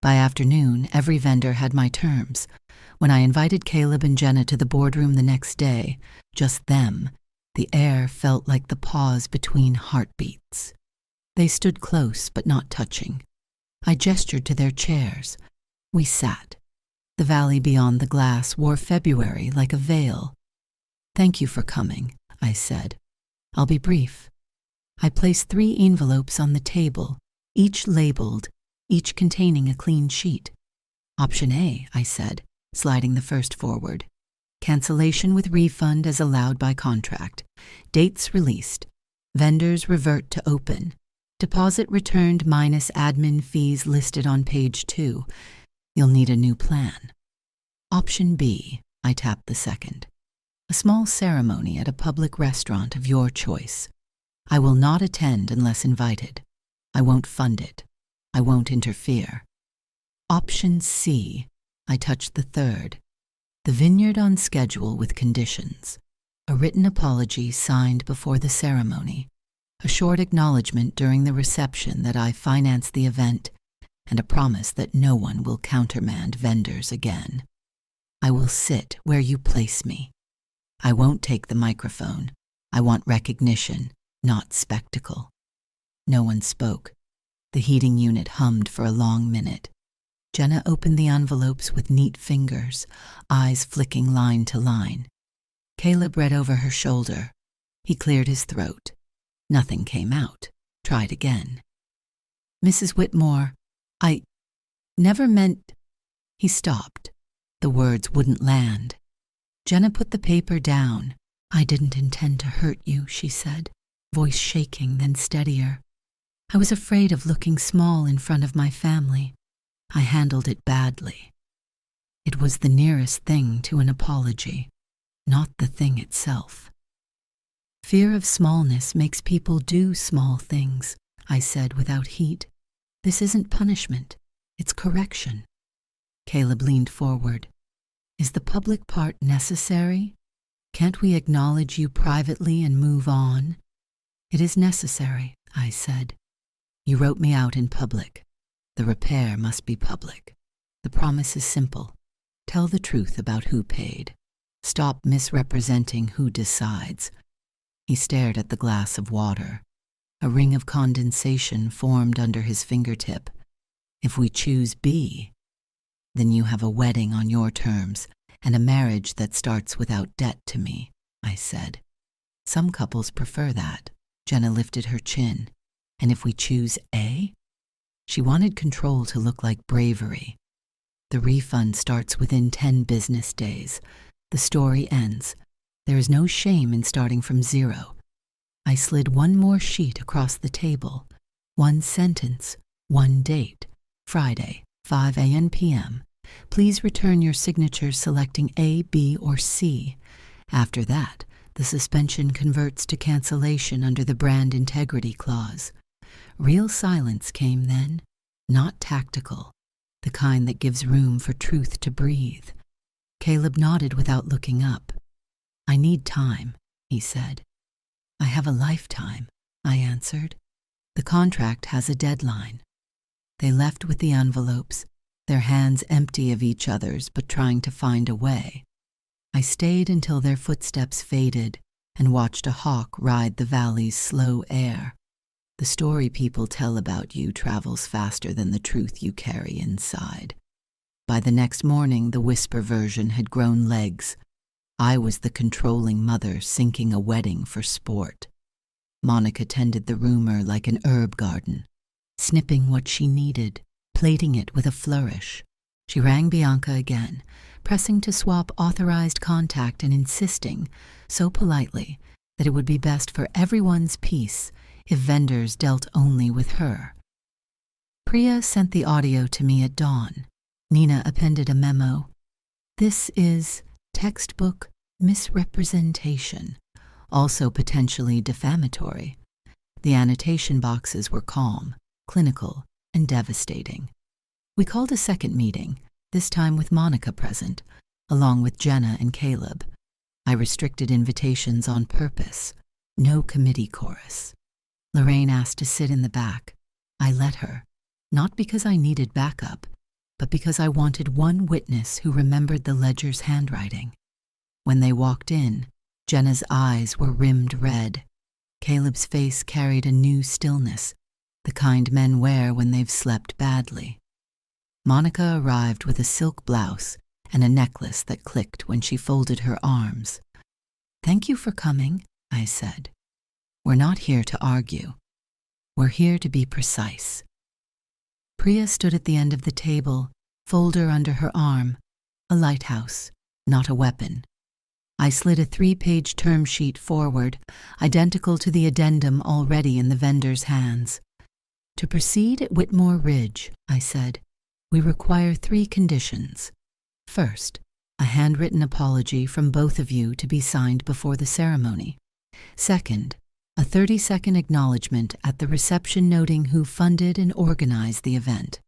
By afternoon, every vendor had my terms. When I invited Caleb and Jenna to the boardroom the next day, just them, the air felt like the pause between heartbeats. They stood close but not touching. I gestured to their chairs. We sat. The valley beyond the glass wore February like a veil. "Thank you for coming," I said. "I'll be brief." I placed 3 envelopes on the table, each labeled, each containing a clean sheet. "Option A," I said, sliding the first forward. "Cancellation with refund as allowed by contract. Dates released. Vendors revert to open. Deposit returned minus admin fees listed on page 2. You'll need a new plan." "Option B," I tapped the second. "A small ceremony at a public restaurant of your choice. I will not attend unless invited. I won't fund it. I won't interfere." "Option C," I touched the third. "The vineyard on schedule with conditions. A written apology signed before the ceremony. A short acknowledgement during the reception that I financed the event, and a promise that no one will countermand vendors again. I will sit where you place me. I won't take the microphone. I want recognition, not spectacle." No one spoke. The heating unit hummed for a long minute. Jenna opened the envelopes with neat fingers, eyes flicking line to line. Caleb read over her shoulder. He cleared his throat. Nothing came out. Tried again. "Mrs. Whitmore, I never meant—" He stopped. The words wouldn't land. Jenna put the paper down. "I didn't intend to hurt you," she said, voice shaking, then steadier. "I was afraid of looking small in front of my family. I handled it badly." It was the nearest thing to an apology, not the thing itself. "Fear of smallness makes people do small things," I said without heat. "This isn't punishment. It's correction." Caleb leaned forward. "Is the public part necessary? Can't we acknowledge you privately and move on?" "It is necessary," I said. "You wrote me out in public. The repair must be public. The promise is simple. Tell the truth about who paid. Stop misrepresenting who decides." He stared at the glass of water. A ring of condensation formed under his fingertip. "If we choose B, then you have a wedding on your terms and a marriage that starts without debt to me," I said. "Some couples prefer that." Jenna lifted her chin. "And if we choose A?" She wanted control to look like bravery. "The refund starts within 10 business days. The story ends. There is no shame in starting from 0. I slid one more sheet across the table. 1 sentence, 1 date, Friday, 5 p.m. Please return your signature selecting A, B, or C. After that, the suspension converts to cancellation under the brand integrity clause. Real silence came then, not tactical, the kind that gives room for truth to breathe. Caleb nodded without looking up. "I need time," he said. "I have a lifetime," I answered. "The contract has a deadline." They left with the envelopes, their hands empty of each other's but trying to find a way. I stayed until their footsteps faded and watched a hawk ride the valley's slow air. The story people tell about you travels faster than the truth you carry inside. By the next morning, the whisper version had grown legs. I was the controlling mother sinking a wedding for sport. Monica tended the rumor like an herb garden, snipping what she needed, plating it with a flourish. She rang Bianca again, pressing to swap authorized contact and insisting, so politely, that it would be best for everyone's peace if vendors dealt only with her. Priya sent the audio to me at dawn. Nina appended a memo. "This is textbook misrepresentation, also potentially defamatory. The annotation boxes were calm, clinical, and devastating. We called a second meeting, this time with Monica present, along with Jenna and Caleb. I restricted invitations on purpose. No committee chorus. Lorraine asked to sit in the back. I let her, not because I needed backup, but because I wanted one witness who remembered the ledger's handwriting. When they walked in, Jenna's eyes were rimmed red. Caleb's face carried a new stillness, the kind men wear when they've slept badly. Monica arrived with a silk blouse and a necklace that clicked when she folded her arms. "Thank you for coming," I said. "We're not here to argue. We're here to be precise." Priya stood at the end of the table, folder under her arm, a lighthouse, not a weapon. I slid a 3-page term sheet forward, identical to the addendum already in the vendor's hands. "To proceed at Whitmore Ridge," I said, "we require 3 conditions. First, a handwritten apology from both of you to be signed before the ceremony. Second, a 30-second acknowledgement at the reception noting who funded and organized the event.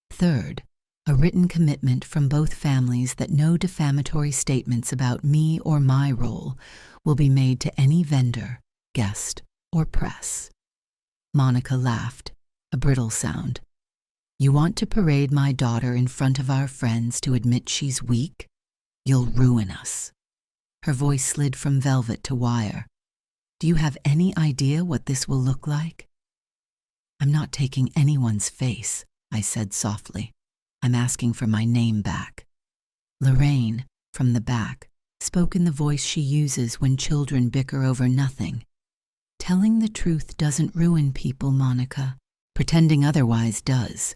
Third, a written commitment from both families that no defamatory statements about me or my role will be made to any vendor, guest, or press." Monica laughed, a brittle sound. "You want to parade my daughter in front of our friends to admit she's weak? You'll ruin us." Her voice slid from velvet to wire. "Do you have any idea what this will look like?" "I'm not taking anyone's face," I said softly. "I'm asking for my name back." Lorraine, from the back, spoke in the voice she uses when children bicker over nothing. "Telling the truth doesn't ruin people, Monica. Pretending otherwise does."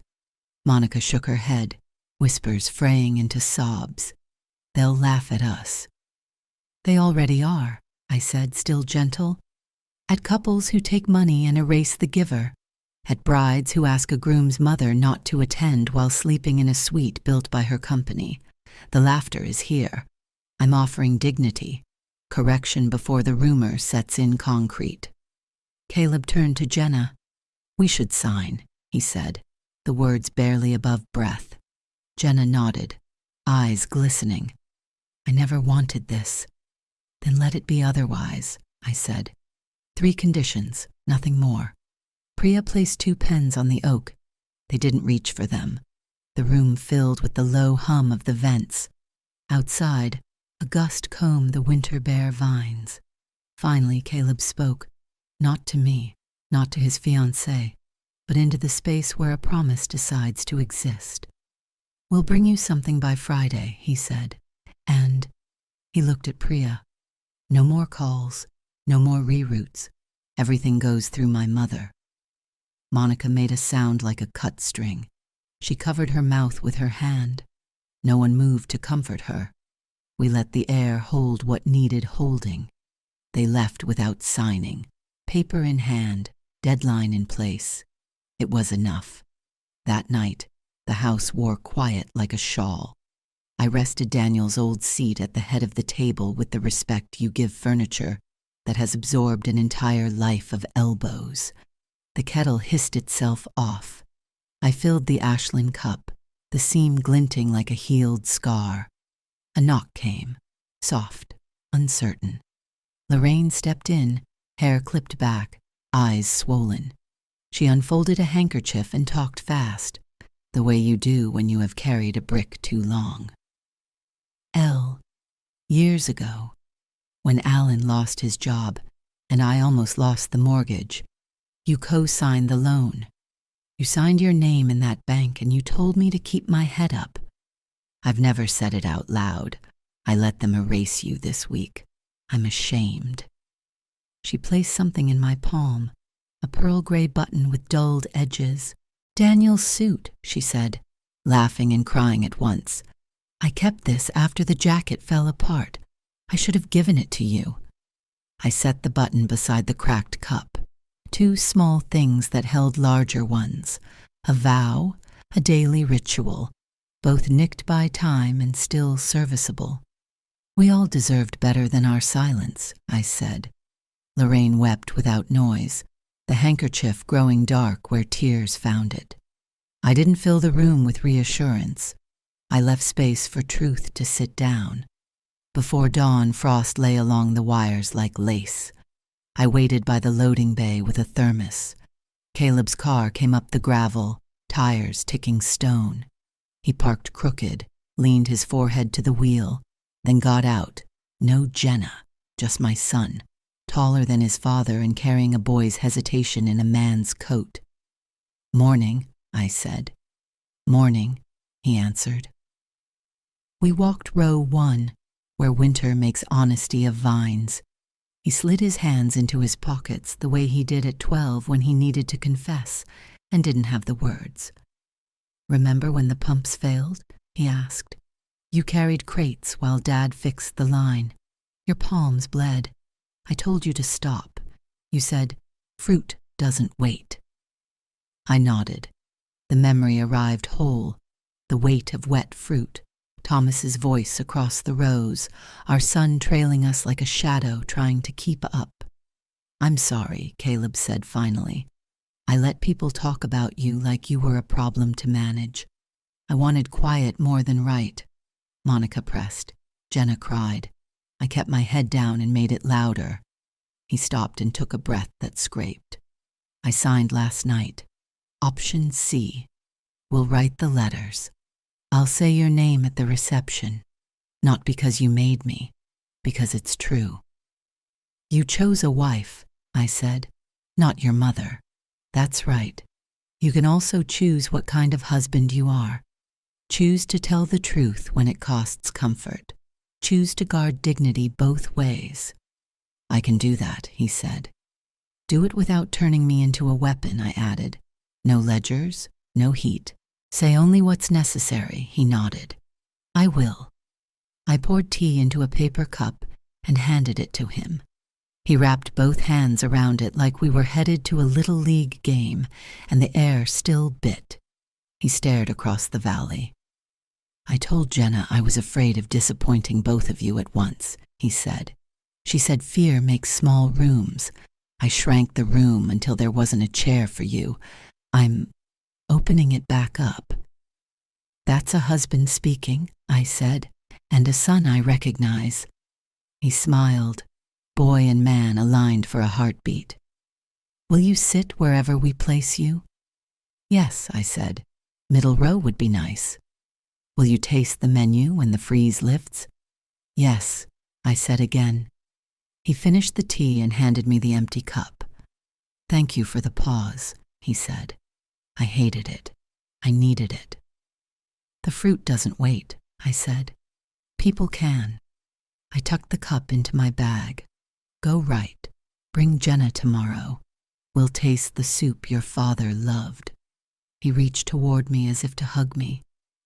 Monica shook her head, whispers fraying into sobs. "They'll laugh at us." "They already are," I said, still gentle. "At couples who take money and erase the giver. At brides who ask a groom's mother not to attend while sleeping in a suite built by her company. The laughter is here. I'm offering dignity, correction before the rumor sets in concrete." Caleb turned to Jenna. "We should sign," he said, the words barely above breath. Jenna nodded, eyes glistening. "I never wanted this." "Then let it be otherwise," I said. 3 conditions, nothing more." Priya placed 2 pens on the oak. They didn't reach for them. The room filled with the low hum of the vents. Outside, a gust combed the winter bare vines. Finally, Caleb spoke, not to me, not to his fiancée, but into the space where a promise decides to exist. "We'll bring you something by Friday," he said, and he looked at Priya. "No more calls, no more reroutes. Everything goes through my mother." Monica made a sound like a cut string. She covered her mouth with her hand. No one moved to comfort her. We let the air hold what needed holding. They left without signing, paper in hand, deadline in place. It was enough. That night, the house wore quiet like a shawl. I rested Daniel's old seat at the head of the table with the respect you give furniture that has absorbed an entire life of elbows. The kettle hissed itself off. I filled the Ashland cup, the seam glinting like a healed scar. A knock came, soft, uncertain. Lorraine stepped in, hair clipped back, eyes swollen. She unfolded a handkerchief and talked fast, the way you do when you have carried a brick too long. Years ago, when Alan lost his job and I almost lost the mortgage, you co-signed the loan. You signed your name in that bank and you told me to keep my head up. I've never said it out loud. I let them erase you this week. I'm ashamed. She placed something in my palm, a pearl gray button with dulled edges. "Daniel's suit," she said, laughing and crying at once. "I kept this after the jacket fell apart. I should have given it to you." I set the button beside the cracked cup. 2 small things that held larger ones. A vow, a daily ritual, both nicked by time and still serviceable. "We all deserved better than our silence," I said. Lorraine wept without noise, the handkerchief growing dark where tears found it. I didn't fill the room with reassurance. I left space for truth to sit down. Before dawn, frost lay along the wires like lace. I waited by the loading bay with a thermos. Caleb's car came up the gravel, tires ticking stone. He parked crooked, leaned his forehead to the wheel, then got out. No Jenna, just my son, taller than his father and carrying a boy's hesitation in a man's coat. "Morning," I said. "Morning," he answered. We walked row 1, where winter makes honesty of vines. He slid his hands into his pockets the way he did at 12 when he needed to confess and didn't have the words. "Remember when the pumps failed?" he asked. "You carried crates while Dad fixed the line. Your palms bled. I told you to stop. You said, 'Fruit doesn't wait.'" I nodded. The memory arrived whole, the weight of wet fruit, Thomas's voice across the rows, our son trailing us like a shadow trying to keep up. "I'm sorry," Caleb said finally. "I let people talk about you like you were a problem to manage. I wanted quiet more than right." Monica pressed. Jenna cried. I kept my head down and made it louder. He stopped and took a breath that scraped. "I signed last night. Option C. We'll write the letters. I'll say your name at the reception. Not because you made me, because it's true." "You chose a wife," I said, "not your mother." "That's right. You can also choose what kind of husband you are. Choose to tell the truth when it costs comfort. Choose to guard dignity both ways." "I can do that," he said. "Do it without turning me into a weapon," I added. "No ledgers, no heat. Say only what's necessary," he nodded. "I will." I poured tea into a paper cup and handed it to him. He wrapped both hands around it like we were headed to a little league game, and the air still bit. He stared across the valley. "I told Jenna I was afraid of disappointing both of you at once," he said. "She said fear makes small rooms. I shrank the room until there wasn't a chair for you. I'm opening it back up." "That's a husband speaking," I said, "and a son I recognize." He smiled, boy and man aligned for a heartbeat. "Will you sit wherever we place you?" "Yes," I said. "Middle row would be nice." "Will you taste the menu when the freeze lifts?" "Yes," I said again. He finished the tea and handed me the empty cup. "Thank you for the pause," he said. "I hated it. I needed it." "The fruit doesn't wait," I said. "People can." I tucked the cup into my bag. "Go right. Bring Jenna tomorrow. We'll taste the soup your father loved." He reached toward me as if to hug me,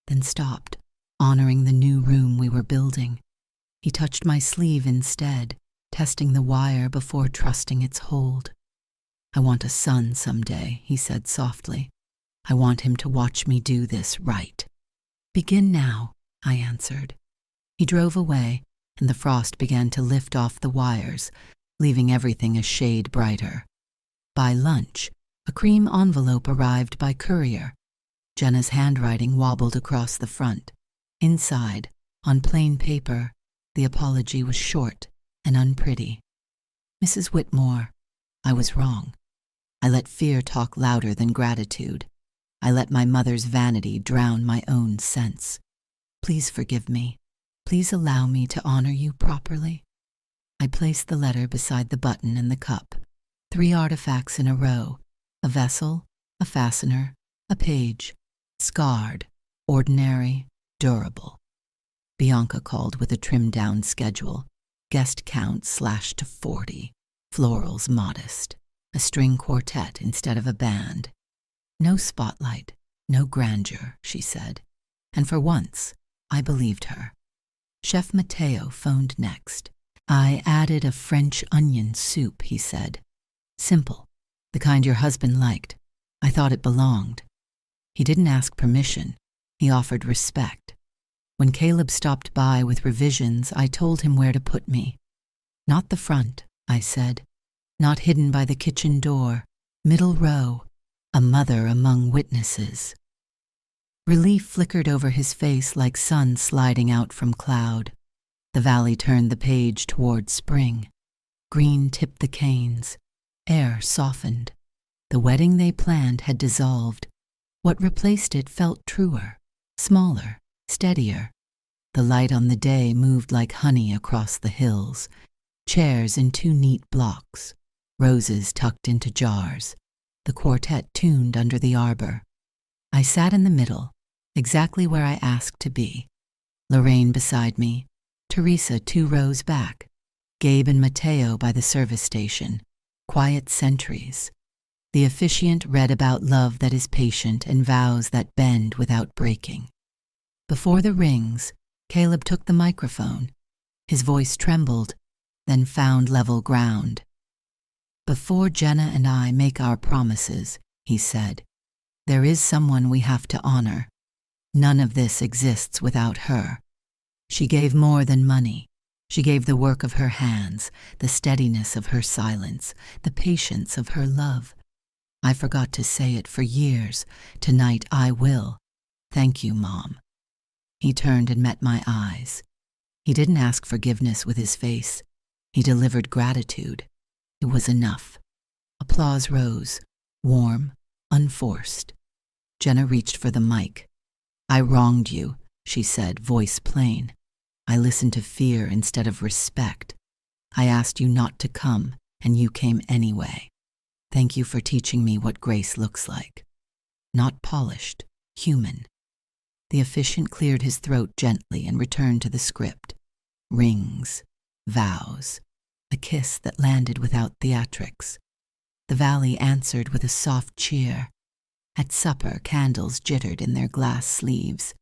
then stopped, honoring the new room we were building. He touched my sleeve instead, testing the wire before trusting its hold. "I want a son someday," he said softly. "I want him to watch me do this right." "Begin now," I answered. He drove away, and the frost began to lift off the wires, leaving everything a shade brighter. By lunch, a cream envelope arrived by courier. Jenna's handwriting wobbled across the front. Inside, on plain paper, the apology was short and unpretty. "Mrs. Whitmore, I was wrong. I let fear talk louder than gratitude. I let my mother's vanity drown my own sense. Please forgive me. Please allow me to honor you properly." I placed the letter beside the button and the cup, 3 artifacts in a row, a vessel, a fastener, a page, scarred, ordinary, durable. Bianca called with a trimmed-down schedule, guest count slashed to 40, florals modest, a string quartet instead of a band. "No spotlight, no grandeur," she said, and for once, I believed her. Chef Mateo phoned next. "I added a French onion soup," he said. "Simple, the kind your husband liked. I thought it belonged." He didn't ask permission. He offered respect. When Caleb stopped by with revisions, I told him where to put me. "Not the front," I said. "Not hidden by the kitchen door. Middle row, a mother among witnesses. Relief flickered over his face like sun sliding out from cloud. The valley turned the page toward spring. Green tipped the canes. Air softened. The wedding they planned had dissolved. What replaced it felt truer, smaller, steadier. The light on the day moved like honey across the hills. Chairs in two neat blocks. Roses tucked into jars. The quartet tuned under the arbor. I sat in the middle, exactly where I asked to be. Lorraine beside me, Teresa 2 rows back, Gabe and Mateo by the service station, quiet sentries. The officiant read about love that is patient and vows that bend without breaking. Before the rings, Caleb took the microphone. His voice trembled, then found level ground. "Before Jenna and I make our promises," he said, "there is someone we have to honor. None of this exists without her. She gave more than money. She gave the work of her hands, the steadiness of her silence, the patience of her love. I forgot to say it for years. Tonight I will. Thank you, Mom." He turned and met my eyes. He didn't ask forgiveness with his face. He delivered gratitude. It was enough. Applause rose, warm, unforced. Jenna reached for the mic. "I wronged you," she said, voice plain. "I listened to fear instead of respect. I asked you not to come, and you came anyway. Thank you for teaching me what grace looks like. Not polished, human." The officiant cleared his throat gently and returned to the script. Rings, vows, a kiss that landed without theatrics. The valley answered with a soft cheer. At supper, candles jittered in their glass sleeves.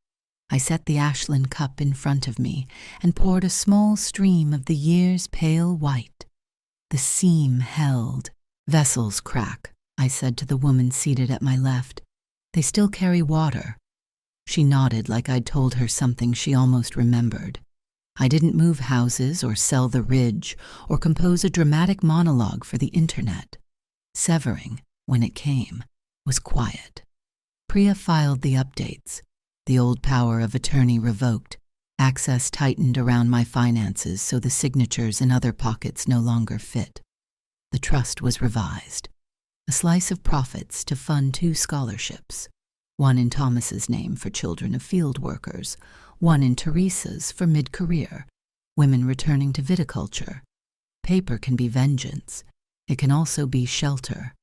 I set the Ashland cup in front of me and poured a small stream of the year's pale white. The seam held. "Vessels crack," I said to the woman seated at my left. "They still carry water." She nodded like I'd told her something she almost remembered. I didn't move houses or sell the ridge or compose a dramatic monologue for the internet. Severing, when it came, was quiet. Priya filed the updates. The old power of attorney revoked. Access tightened around my finances so the signatures in other pockets no longer fit. The trust was revised. A slice of profits to fund 2 scholarships. One in Thomas's name for children of field workers, one in Teresa's for mid-career, women returning to viticulture. Paper can be vengeance. It can also be shelter.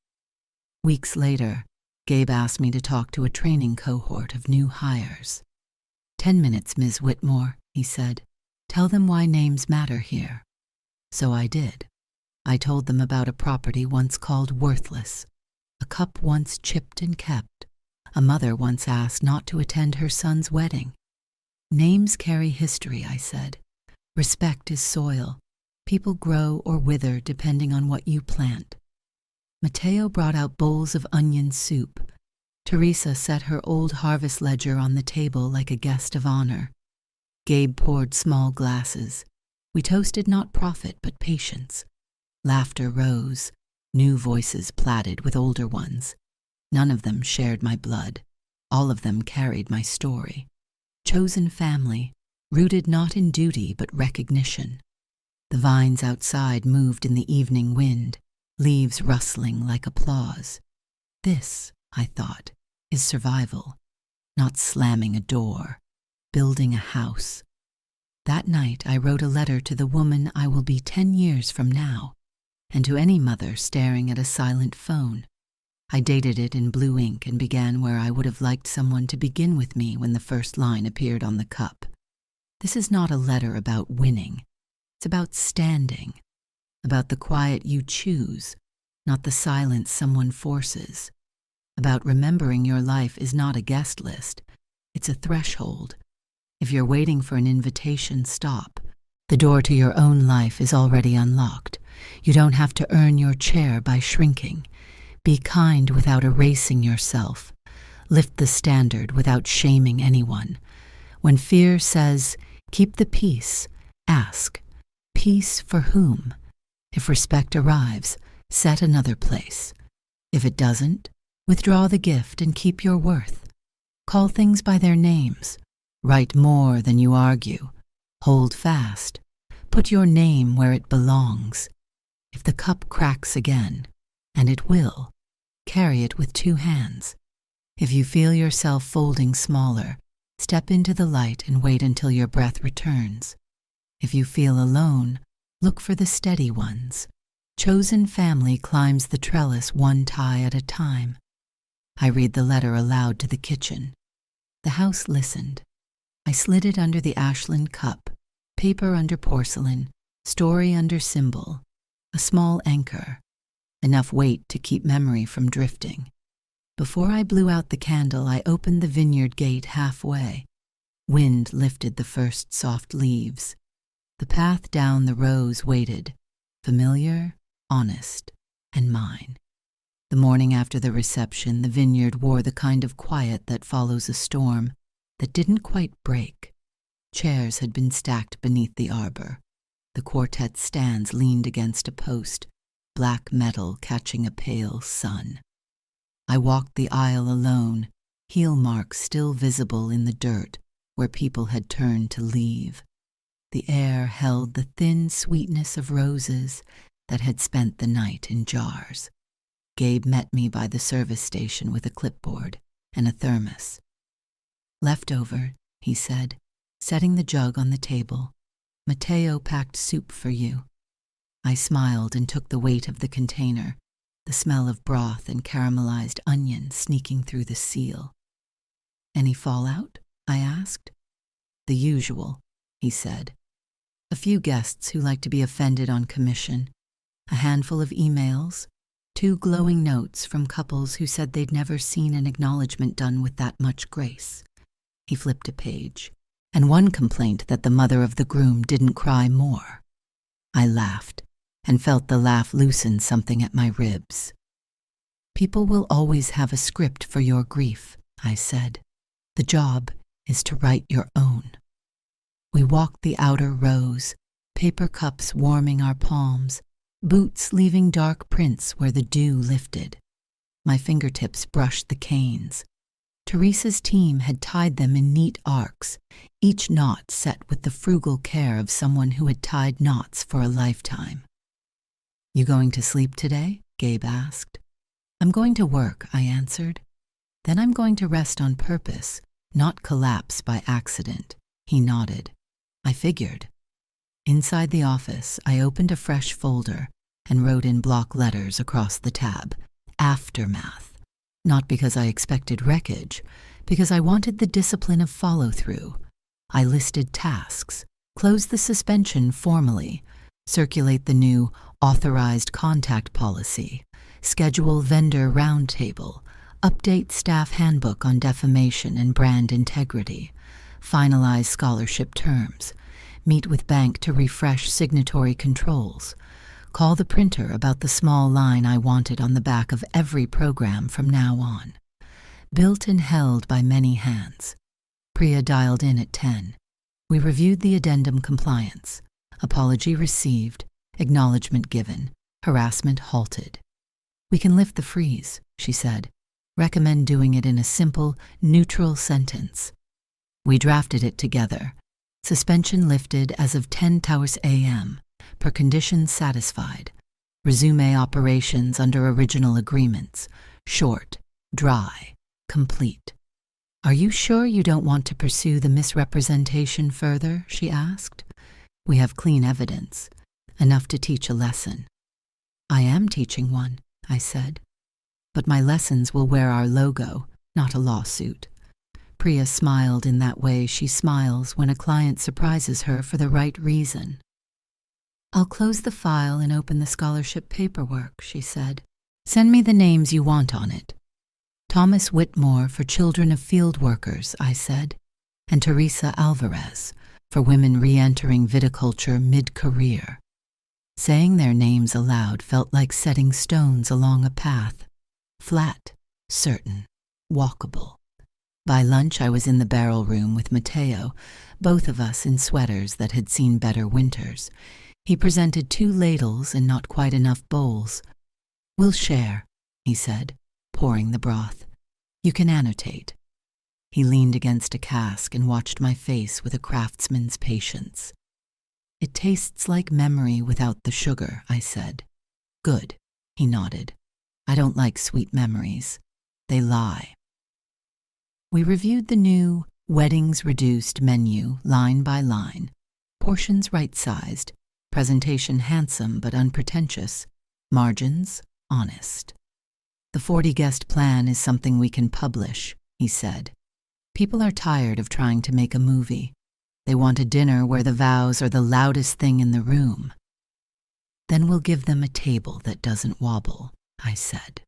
Weeks later, Gabe asked me to talk to a training cohort of new hires. 10 minutes, Ms. Whitmore," he said. "Tell them why names matter here." So I did. I told them about a property once called worthless, a cup once chipped and kept, a mother once asked not to attend her son's wedding. Names carry history, I said. Respect is soil. People grow or wither depending on what you plant. Mateo brought out bowls of onion soup. Teresa set her old harvest ledger on the table like a guest of honor. Gabe poured small glasses. We toasted not profit but patience. Laughter rose. New voices platted with older ones. None of them shared my blood. All of them carried my story. Chosen family, rooted not in duty but recognition. The vines outside moved in the evening wind, leaves rustling like applause. This, I thought, is survival, not slamming a door, building a house. That night I wrote a letter to the woman I will be 10 years from now, and to any mother staring at a silent phone. I dated it in blue ink and began where I would have liked someone to begin with me when the first line appeared on the cup. This is not a letter about winning. It's about standing, about the quiet you choose, not the silence someone forces, about remembering your life is not a guest list, it's a threshold. If you're waiting for an invitation, stop. The door to your own life is already unlocked. You don't have to earn your chair by shrinking. Be kind without erasing yourself. Lift the standard without shaming anyone. When fear says, keep the peace, ask, peace for whom? If respect arrives, set another place. If it doesn't, withdraw the gift and keep your worth. Call things by their names. Write more than you argue. Hold fast. Put your name where it belongs. If the cup cracks again, and it will, carry it with 2 hands. If you feel yourself folding smaller, step into the light and wait until your breath returns. If you feel alone, look for the steady ones. Chosen family climbs the trellis 1 tie at a time. I read the letter aloud to the kitchen. The house listened. I slid it under the Ashland cup, paper under porcelain, story under symbol, a small anchor, enough weight to keep memory from drifting. Before I blew out the candle, I opened the vineyard gate halfway. Wind lifted the first soft leaves. The path down the rows waited, familiar, honest, and mine. The morning after the reception, the vineyard wore the kind of quiet that follows a storm that didn't quite break. Chairs had been stacked beneath the arbor. The quartet's stands leaned against a post, black metal catching a pale sun. I walked the aisle alone, heel marks still visible in the dirt where people had turned to leave. The air held the thin sweetness of roses that had spent the night in jars. Gabe met me by the service station with a clipboard and a thermos. "Leftover," he said, setting the jug on the table. "Mateo packed soup for you." I smiled and took the weight of the container, the smell of broth and caramelized onion sneaking through the seal. "Any fallout?" I asked. "The usual," he said. "A few guests who like to be offended on commission, a handful of emails, 2 glowing notes from couples who said they'd never seen an acknowledgement done with that much grace." He flipped a page, and 1 complaint that the mother of the groom didn't cry more. I laughed, and felt the laugh loosen something at my ribs. "People will always have a script for your grief," I said. "The job is to write your own." We walked the outer rows, paper cups warming our palms, boots leaving dark prints where the dew lifted. My fingertips brushed the canes. Teresa's team had tied them in neat arcs, each knot set with the frugal care of someone who had tied knots for a lifetime. "You going to sleep today?" Gabe asked. "I'm going to work," I answered. "Then I'm going to rest on purpose, not collapse by accident." He nodded. I figured. Inside the office, I opened a fresh folder and wrote in block letters across the tab, "Aftermath." Not because I expected wreckage, because I wanted the discipline of follow-through. I listed tasks, closed the suspension formally, circulate the new authorized contact policy, schedule vendor roundtable, update staff handbook on defamation and brand integrity, finalize scholarship terms, meet with bank to refresh signatory controls, call the printer about the small line I wanted on the back of every program from now on. Built and held by many hands. Priya dialed in at 10. We reviewed the addendum compliance. Apology received, acknowledgement given, harassment halted. "We can lift the freeze," she said. "Recommend doing it in a simple, neutral sentence." We drafted it together. Suspension lifted as of 10 Taurus a.m., per conditions satisfied. Resume operations under original agreements. Short, dry, complete. "Are you sure you don't want to pursue the misrepresentation further?" she asked. "We have clean evidence, enough to teach a lesson." "I am teaching one," I said. "But my lessons will wear our logo, not a lawsuit." Priya smiled in that way she smiles when a client surprises her for the right reason. "I'll close the file and open the scholarship paperwork," she said. "Send me the names you want on it." "Thomas Whitmore for children of field workers," I said, "and Teresa Alvarez for women re-entering viticulture mid-career." Saying their names aloud felt like setting stones along a path. Flat, certain, walkable. By lunch I was in the barrel room with Mateo, both of us in sweaters that had seen better winters. He presented 2 ladles and not quite enough bowls. "We'll share," he said, pouring the broth. You can annotate. He leaned against a cask and watched my face with a craftsman's patience. It tastes like memory without the sugar, I said. Good, he nodded. I don't like sweet memories. They lie. We reviewed the new weddings reduced menu line by line, portions right-sized, presentation handsome but unpretentious, margins honest. The 40-guest plan is something we can publish, he said. People are tired of trying to make a movie. They want a dinner where the vows are the loudest thing in the room. Then we'll give them a table that doesn't wobble, I said.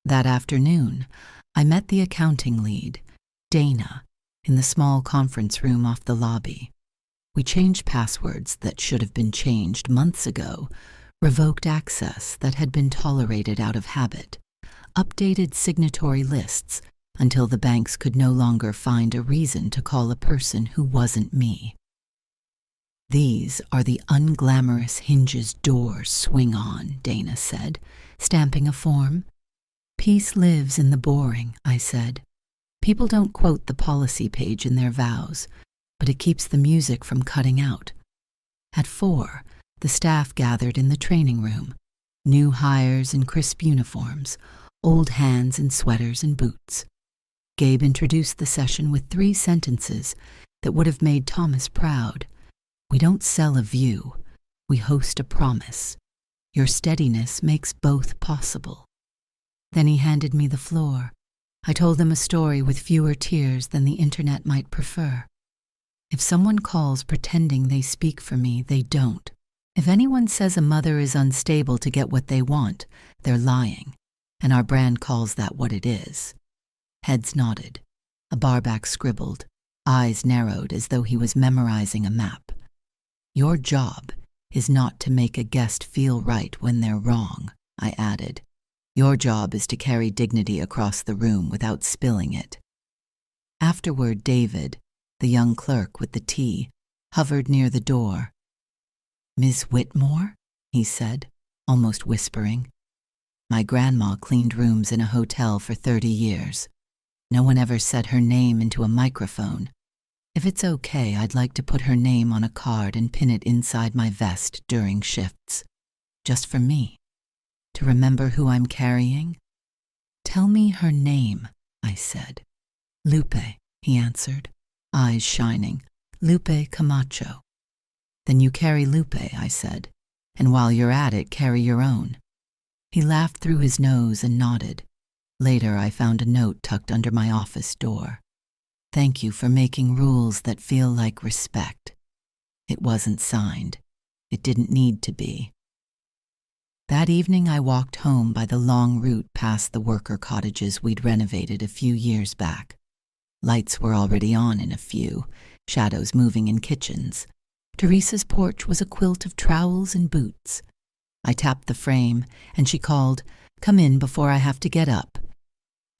That afternoon, I met the accounting lead, Dana, in the small conference room off the lobby. We changed passwords that should have been changed months ago, revoked access that had been tolerated out of habit, updated signatory lists until the banks could no longer find a reason to call a person who wasn't me. These are the unglamorous hinges doors swing on, Dana said, stamping a form. Peace lives in the boring, I said. People don't quote the policy page in their vows, but it keeps the music from cutting out. At 4, the staff gathered in the training room, new hires in crisp uniforms, old hands in sweaters and boots. Gabe introduced the session with 3 sentences that would have made Thomas proud. We don't sell a view, we host a promise. Your steadiness makes both possible. Then he handed me the floor. I told him a story with fewer tears than the internet might prefer. If someone calls pretending they speak for me, they don't. If anyone says a mother is unstable to get what they want, they're lying, and our brand calls that what it is. Heads nodded. A barback scribbled, eyes narrowed as though he was memorizing a map. Your job is not to make a guest feel right when they're wrong, I added. Your job is to carry dignity across the room without spilling it. Afterward, David, the young clerk with the tea, hovered near the door. Ms. Whitmore? He said, almost whispering. My grandma cleaned rooms in a hotel for 30 years. No one ever said her name into a microphone. If it's okay, I'd like to put her name on a card and pin it inside my vest during shifts. Just for me. To remember who I'm carrying. Tell me her name, I said. Lupe, he answered, eyes shining. Lupe Camacho. Then you carry Lupe, I said, and while you're at it, carry your own. He laughed through his nose and nodded. Later, I found a note tucked under my office door. Thank you for making rules that feel like respect. It wasn't signed. It didn't need to be. That evening, I walked home by the long route past the worker cottages we'd renovated a few years back. Lights were already on in a few, shadows moving in kitchens. Teresa's porch was a quilt of trowels and boots. I tapped the frame, and she called, "Come in before I have to get up."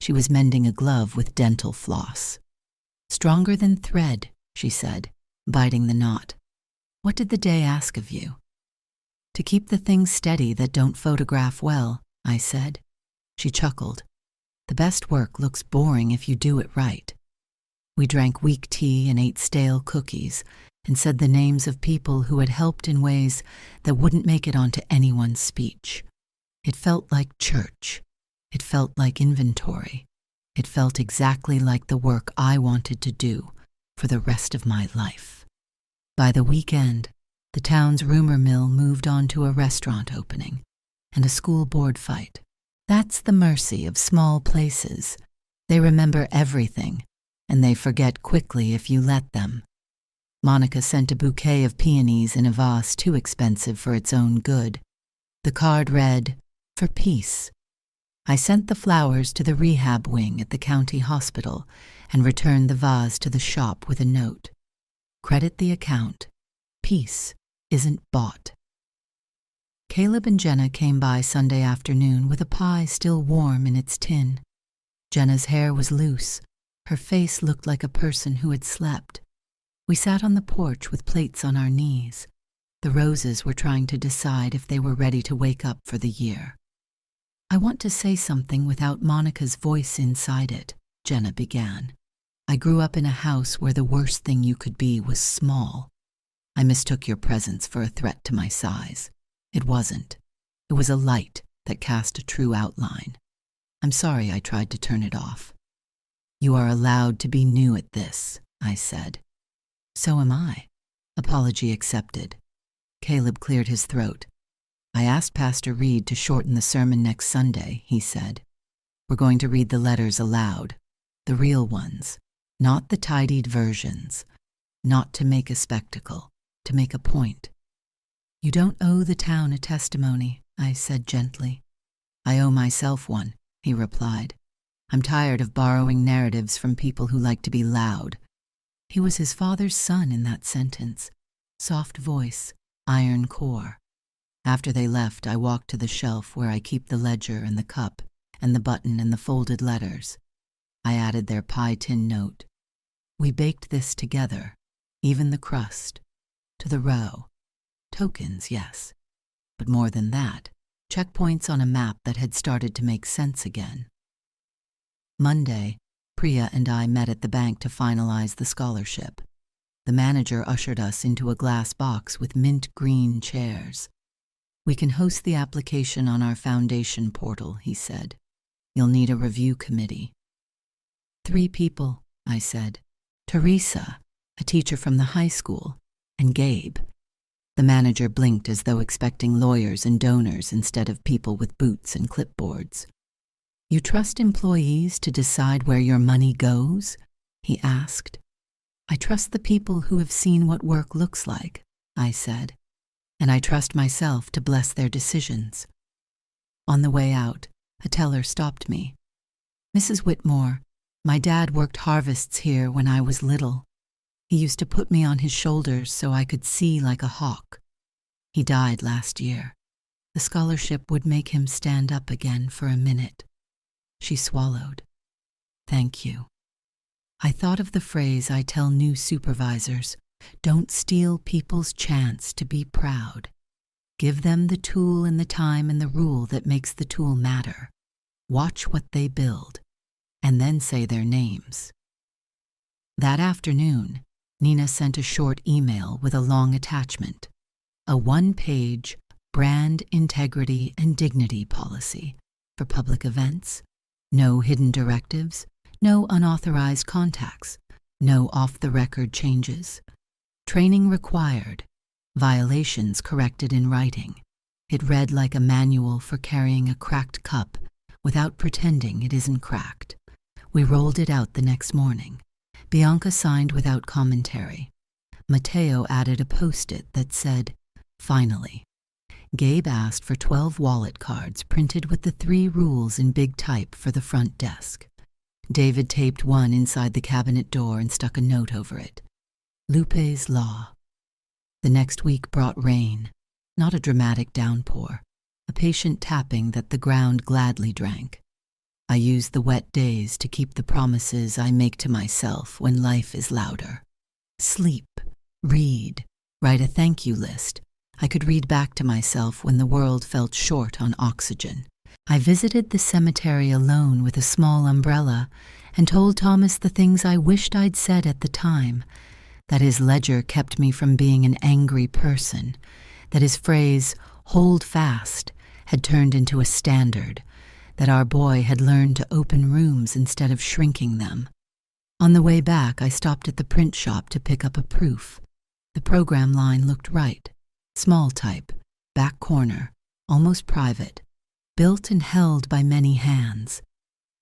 She was mending a glove with dental floss. "Stronger than thread," she said, biting the knot. "What did the day ask of you?" "To keep the things steady that don't photograph well," I said. She chuckled. "The best work looks boring if you do it right." We drank weak tea and ate stale cookies and said the names of people who had helped in ways that wouldn't make it onto anyone's speech. It felt like church. It felt like inventory. It felt exactly like the work I wanted to do for the rest of my life. By the weekend, the town's rumor mill moved on to a restaurant opening and a school board fight. That's the mercy of small places. They remember everything, and they forget quickly if you let them. Monica sent a bouquet of peonies in a vase too expensive for its own good. The card read, "For peace." I sent the flowers to the rehab wing at the county hospital and returned the vase to the shop with a note. Credit the account. Peace isn't bought. Caleb and Jenna came by Sunday afternoon with a pie still warm in its tin. Jenna's hair was loose. Her face looked like a person who had slept. We sat on the porch with plates on our knees. The roses were trying to decide if they were ready to wake up for the year. I want to say something without Monica's voice inside it, Jenna began. I grew up in a house where the worst thing you could be was small. I mistook your presence for a threat to my size. It wasn't. It was a light that cast a true outline. I'm sorry I tried to turn it off. You are allowed to be new at this, I said. So am I. Apology accepted. Caleb cleared his throat. I asked Pastor Reed to shorten the sermon next Sunday, he said. We're going to read the letters aloud, the real ones, not the tidied versions, not to make a spectacle, to make a point. You don't owe the town a testimony, I said gently. I owe myself one, he replied. I'm tired of borrowing narratives from people who like to be loud. He was his father's son in that sentence. Soft voice, iron core. After they left, I walked to the shelf where I keep the ledger and the cup and the button and the folded letters. I added their pie tin note. We baked this together, even the crust, to the row. Tokens, yes, but more than that, checkpoints on a map that had started to make sense again. Monday, Priya and I met at the bank to finalize the scholarship. The manager ushered us into a glass box with mint green chairs. We can host the application on our foundation portal, he said. You'll need a review committee. 3 people, I said. Teresa, a teacher from the high school, and Gabe. The manager blinked as though expecting lawyers and donors instead of people with boots and clipboards. You trust employees to decide where your money goes? He asked. I trust the people who have seen what work looks like, I said. And I trust myself to bless their decisions. On the way out, a teller stopped me. Mrs. Whitmore, my dad worked harvests here when I was little. He used to put me on his shoulders so I could see like a hawk. He died last year. The scholarship would make him stand up again for a minute. She swallowed. Thank you. I thought of the phrase I tell new supervisors. Don't steal people's chance to be proud. Give them the tool and the time and the rule that makes the tool matter. Watch what they build, and then say their names. That afternoon, Nina sent a short email with a long attachment, a 1-page brand integrity and dignity policy for public events, no hidden directives, no unauthorized contacts, no off-the-record changes. Training required, violations corrected in writing. It read like a manual for carrying a cracked cup without pretending it isn't cracked. We rolled it out the next morning. Bianca signed without commentary. Matteo added a post-it that said, Finally. Gabe asked for 12 wallet cards printed with the 3 rules in big type for the front desk. David taped one inside the cabinet door and stuck a note over it. Lupe's Law. The next week brought rain, not a dramatic downpour, a patient tapping that the ground gladly drank. I use the wet days to keep the promises I make to myself when life is louder. Sleep, read, write a thank you list. I could read back to myself when the world felt short on oxygen. I visited the cemetery alone with a small umbrella and told Thomas the things I wished I'd said at the time, that his ledger kept me from being an angry person, that his phrase, hold fast, had turned into a standard, that our boy had learned to open rooms instead of shrinking them. On the way back, I stopped at the print shop to pick up a proof. The program line looked right. Small type, back corner, almost private, built and held by many hands.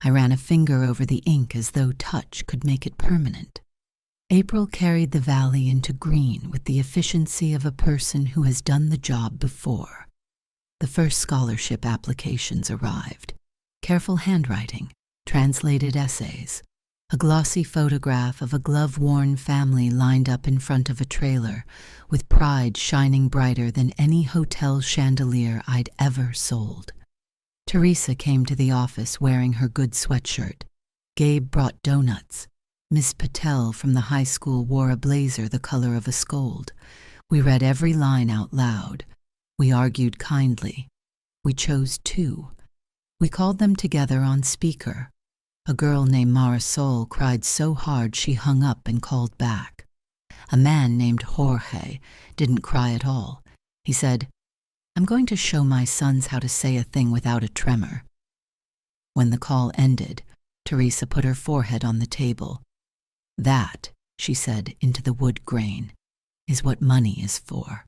I ran a finger over the ink as though touch could make it permanent. April carried the valley into green with the efficiency of a person who has done the job before. The first scholarship applications arrived. Careful handwriting, translated essays, a glossy photograph of a glove-worn family lined up in front of a trailer, with pride shining brighter than any hotel chandelier I'd ever sold. Teresa came to the office wearing her good sweatshirt. Gabe brought donuts. Miss Patel from the high school wore a blazer the color of a scold. We read every line out loud. We argued kindly. We chose 2. We called them together on speaker. A girl named Marisol cried so hard she hung up and called back. A man named Jorge didn't cry at all. He said, "I'm going to show my sons how to say a thing without a tremor." When the call ended, Teresa put her forehead on the table. "That," she said into the wood grain, "is what money is for."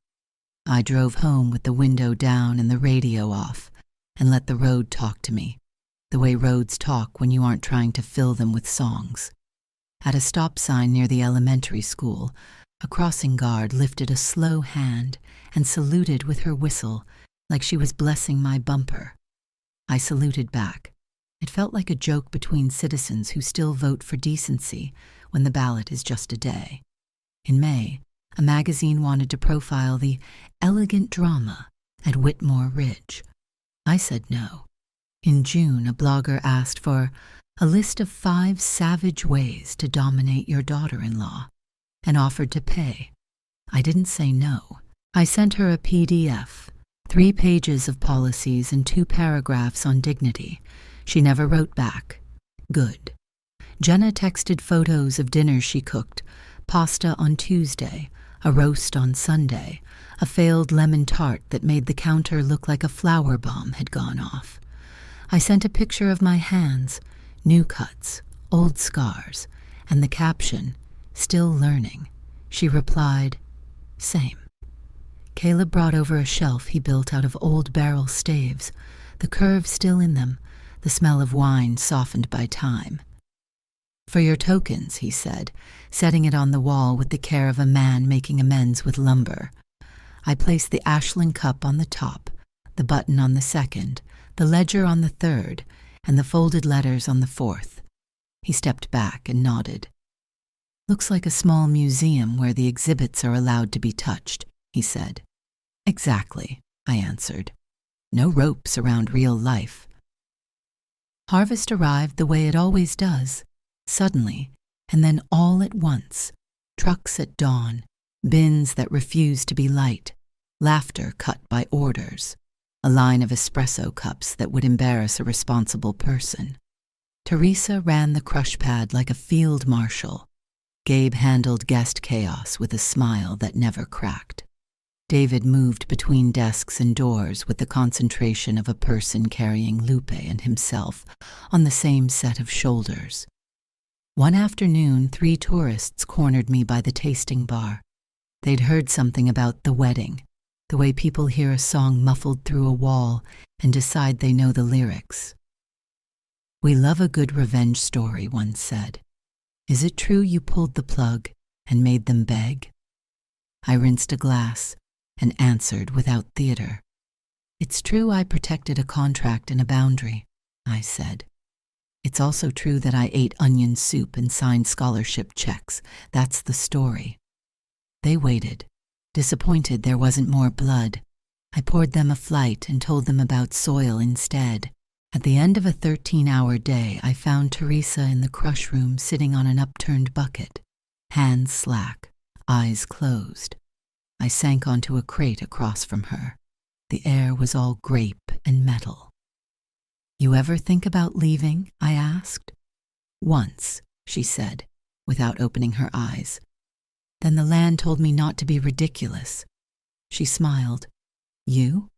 I drove home with the window down and the radio off, and let the road talk to me, the way roads talk when you aren't trying to fill them with songs. At a stop sign near the elementary school, a crossing guard lifted a slow hand and saluted with her whistle, like she was blessing my bumper. I saluted back. It felt like a joke between citizens who still vote for decency when the ballot is just a day. In May, a magazine wanted to profile the elegant drama at Whitmore Ridge. I said no. In June, a blogger asked for a list of 5 savage ways to dominate your daughter-in-law and offered to pay. I didn't say no. I sent her a PDF, 3 pages of policies and 2 paragraphs on dignity. She never wrote back. Good. Jenna texted photos of dinners she cooked, pasta on Tuesday, a roast on Sunday, a failed lemon tart that made the counter look like a flower bomb had gone off. I sent a picture of my hands, new cuts, old scars, and the caption, "Still learning." She replied, "Same." Caleb brought over a shelf he built out of old barrel staves, the curve still in them, the smell of wine softened by time. "For your tokens," he said, setting it on the wall with the care of a man making amends with lumber. I placed the Ashland cup on the top, the button on the second, the ledger on the third, and the folded letters on the fourth. He stepped back and nodded. "Looks like a small museum where the exhibits are allowed to be touched," he said. "Exactly," I answered. "No ropes around real life." Harvest arrived the way it always does, suddenly, and then all at once. Trucks at dawn, bins that refuse to be light, laughter cut by orders, a line of espresso cups that would embarrass a responsible person. Teresa ran the crush pad like a field marshal. Gabe handled guest chaos with a smile that never cracked. David moved between desks and doors with the concentration of a person carrying Lupe and himself on the same set of shoulders. One afternoon, 3 tourists cornered me by the tasting bar. They'd heard something about the wedding, the way people hear a song muffled through a wall and decide they know the lyrics. "We love a good revenge story," one said. "Is it true you pulled the plug and made them beg?" I rinsed a glass and answered without theater. "It's true I protected a contract and a boundary," I said. "It's also true that I ate onion soup and signed scholarship checks. That's the story." They waited, disappointed there wasn't more blood. I poured them a flight and told them about soil instead. At the end of a 13-hour day, I found Teresa in the crush room sitting on an upturned bucket, hands slack, eyes closed. I sank onto a crate across from her. The air was all grape and metal. "You ever think about leaving?" I asked. "Once," she said, without opening her eyes. "Then the land told me not to be ridiculous." She smiled. "You?"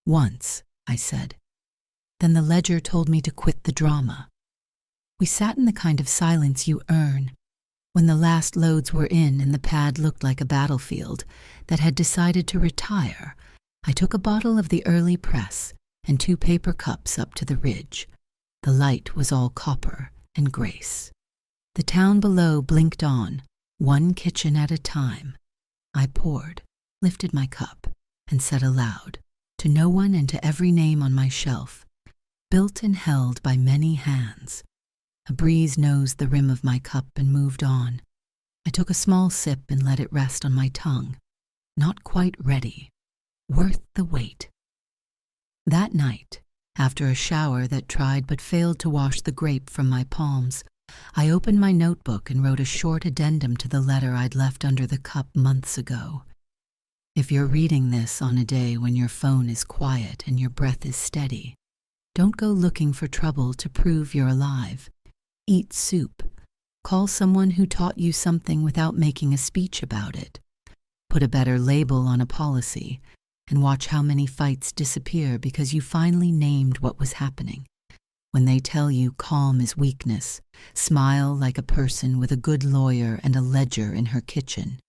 "Once," I said. "Then the ledger told me to quit the drama." We sat in the kind of silence you earn. When the last loads were in and the pad looked like a battlefield that had decided to retire, I took a bottle of the early press and 2 paper cups up to the ridge. The light was all copper and grace. The town below blinked on, one kitchen at a time. I poured, lifted my cup, and said aloud, to no one and to every name on my shelf, "Built and held by many hands." A breeze nosed the rim of my cup and moved on. I took a small sip and let it rest on my tongue. Not quite ready. Worth the wait. That night, after a shower that tried but failed to wash the grape from my palms, I opened my notebook and wrote a short addendum to the letter I'd left under the cup months ago. If you're reading this on a day when your phone is quiet and your breath is steady, Don't go looking for trouble to prove you're alive. Eat soup. Call someone who taught you something without making a speech about it. Put a better label on a policy, and watch how many fights disappear because you finally named what was happening. When they tell you calm is weakness, smile like a person with a good lawyer and a ledger in her kitchen.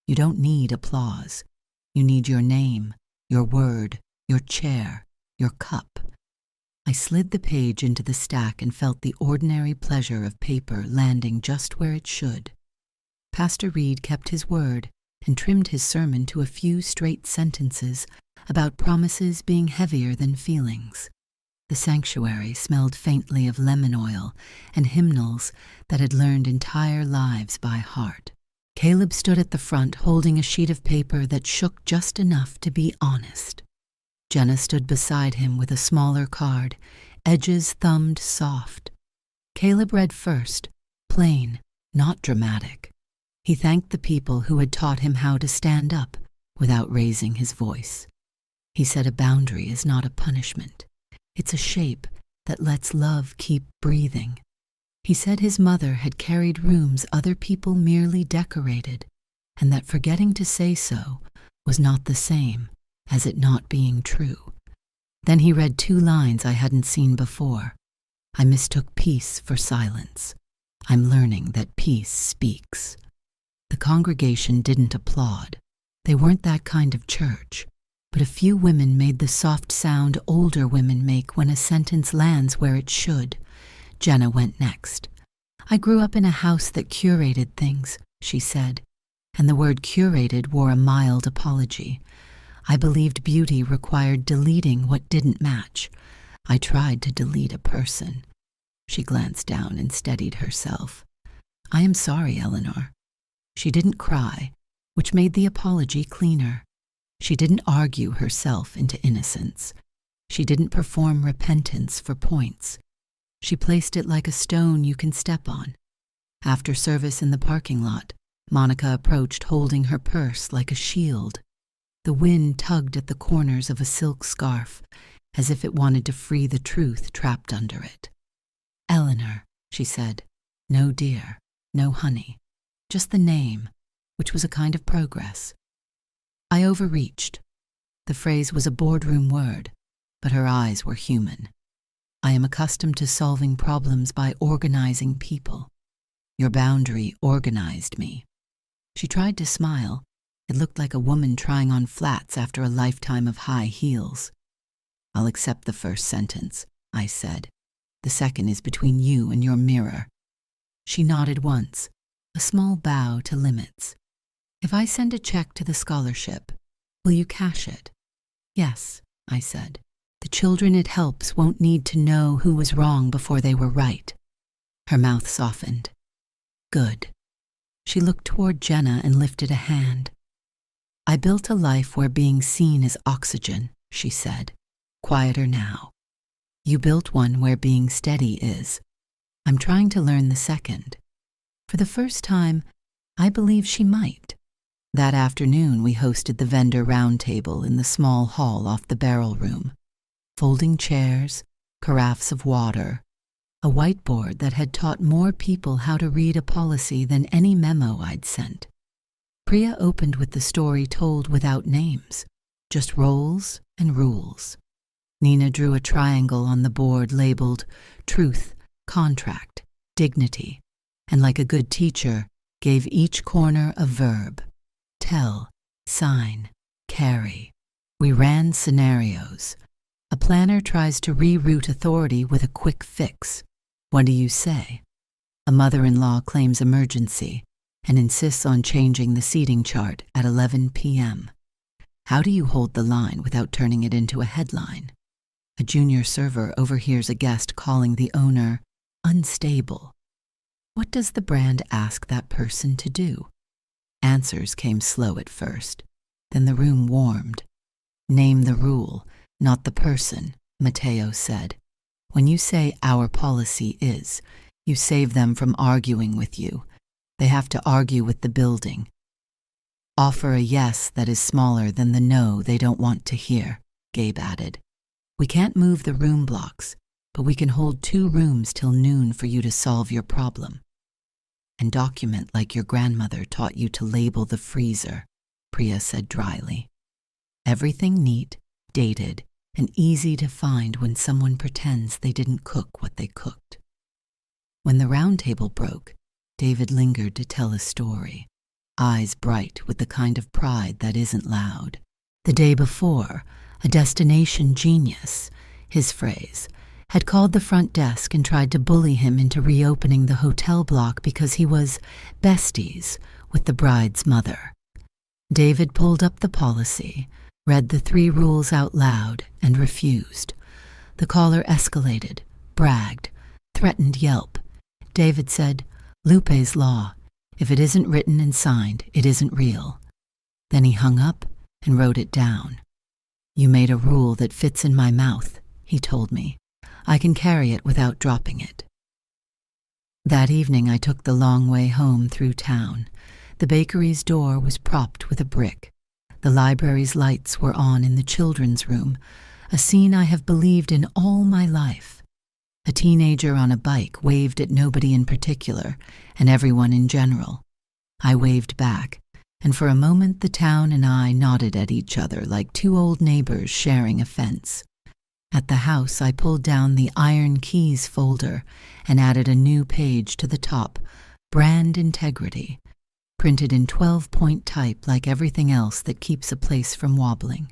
You don't need applause. You need your name, your word, your chair, your cup. I slid the page into the stack and felt the ordinary pleasure of paper landing just where it should. Pastor Reed kept his word and trimmed his sermon to a few straight sentences about promises being heavier than feelings. The sanctuary smelled faintly of lemon oil and hymnals that had learned entire lives by heart. Caleb stood at the front holding a sheet of paper that shook just enough to be honest. Jenna stood beside him with a smaller card, edges thumbed soft. Caleb read first, plain, not dramatic. He thanked the people who had taught him how to stand up without raising his voice. He said a boundary is not a punishment. It's a shape that lets love keep breathing. He said his mother had carried rooms other people merely decorated, and that forgetting to say so was not the same as it not being true. Then he read 2 lines I hadn't seen before. I mistook peace for silence. I'm learning that peace speaks. The congregation didn't applaud. They weren't that kind of church. But a few women made the soft sound older women make when a sentence lands where it should. Jenna went next. I grew up in a house that curated things, she said, and the word curated wore a mild apology. I believed beauty required deleting what didn't match. I tried to delete a person. She glanced down and steadied herself. I am sorry, Eleanor. She didn't cry, which made the apology cleaner. She didn't argue herself into innocence. She didn't perform repentance for points. She placed it like a stone you can step on. After service in the parking lot, Monica approached holding her purse like a shield. The wind tugged at the corners of a silk scarf, as if it wanted to free the truth trapped under it. Eleanor, she said, no dear, no honey, just the name, which was a kind of progress. I overreached. The phrase was a boardroom word, but her eyes were human. I am accustomed to solving problems by organizing people. Your boundary organized me. She tried to smile. It looked like a woman trying on flats after a lifetime of high heels. I'll accept the first sentence, I said. The second is between you and your mirror. She nodded once, a small bow to limits. If I send a check to the scholarship, will you cash it? Yes, I said. The children it helps won't need to know who was wrong before they were right. Her mouth softened. Good. She looked toward Jenna and lifted a hand. I built a life where being seen is oxygen, she said. Quieter now. You built one where being steady is. I'm trying to learn the second. For the first time, I believe she might. That afternoon, we hosted the vendor roundtable in the small hall off the barrel room. Folding chairs, carafes of water, a whiteboard that had taught more people how to read a policy than any memo I'd sent. Priya opened with the story told without names, just roles and rules. Nina drew a triangle on the board labeled truth, contract, dignity, and like a good teacher, gave each corner a verb. Tell, sign, carry. We ran scenarios. A planner tries to reroute authority with a quick fix. What do you say? A mother-in-law claims emergency and insists on changing the seating chart at 11 p.m. How do you hold the line without turning it into a headline? A junior server overhears a guest calling the owner unstable. What does the brand ask that person to do? Answers came slow at first. Then the room warmed. Name the rule, not the person, Matteo said. When you say our policy is, you save them from arguing with you. They have to argue with the building. Offer a yes that is smaller than the no they don't want to hear, Gabe added. We can't move the room blocks, but we can hold 2 rooms till noon for you to solve your problem. And document like your grandmother taught you to label the freezer, Priya said dryly. Everything neat, dated, and easy to find when someone pretends they didn't cook what they cooked. When the round table broke, David lingered to tell a story, eyes bright with the kind of pride that isn't loud. The day before, a destination genius, his phrase, had called the front desk and tried to bully him into reopening the hotel block because he was besties with the bride's mother. David pulled up the policy, read the 3 rules out loud, and refused. The caller escalated, bragged, threatened Yelp. David said, "Lupe's law. If it isn't written and signed, it isn't real." Then he hung up and wrote it down. "You made a rule that fits in my mouth," he told me. "I can carry it without dropping it." That evening I took the long way home through town. The bakery's door was propped with a brick. The library's lights were on in the children's room, a scene I have believed in all my life. A teenager on a bike waved at nobody in particular, and everyone in general. I waved back, and for a moment the town and I nodded at each other like 2 old neighbors sharing a fence. At the house, I pulled down the Iron Keys folder and added a new page to the top, Brand Integrity, printed in 12-point type like everything else that keeps a place from wobbling.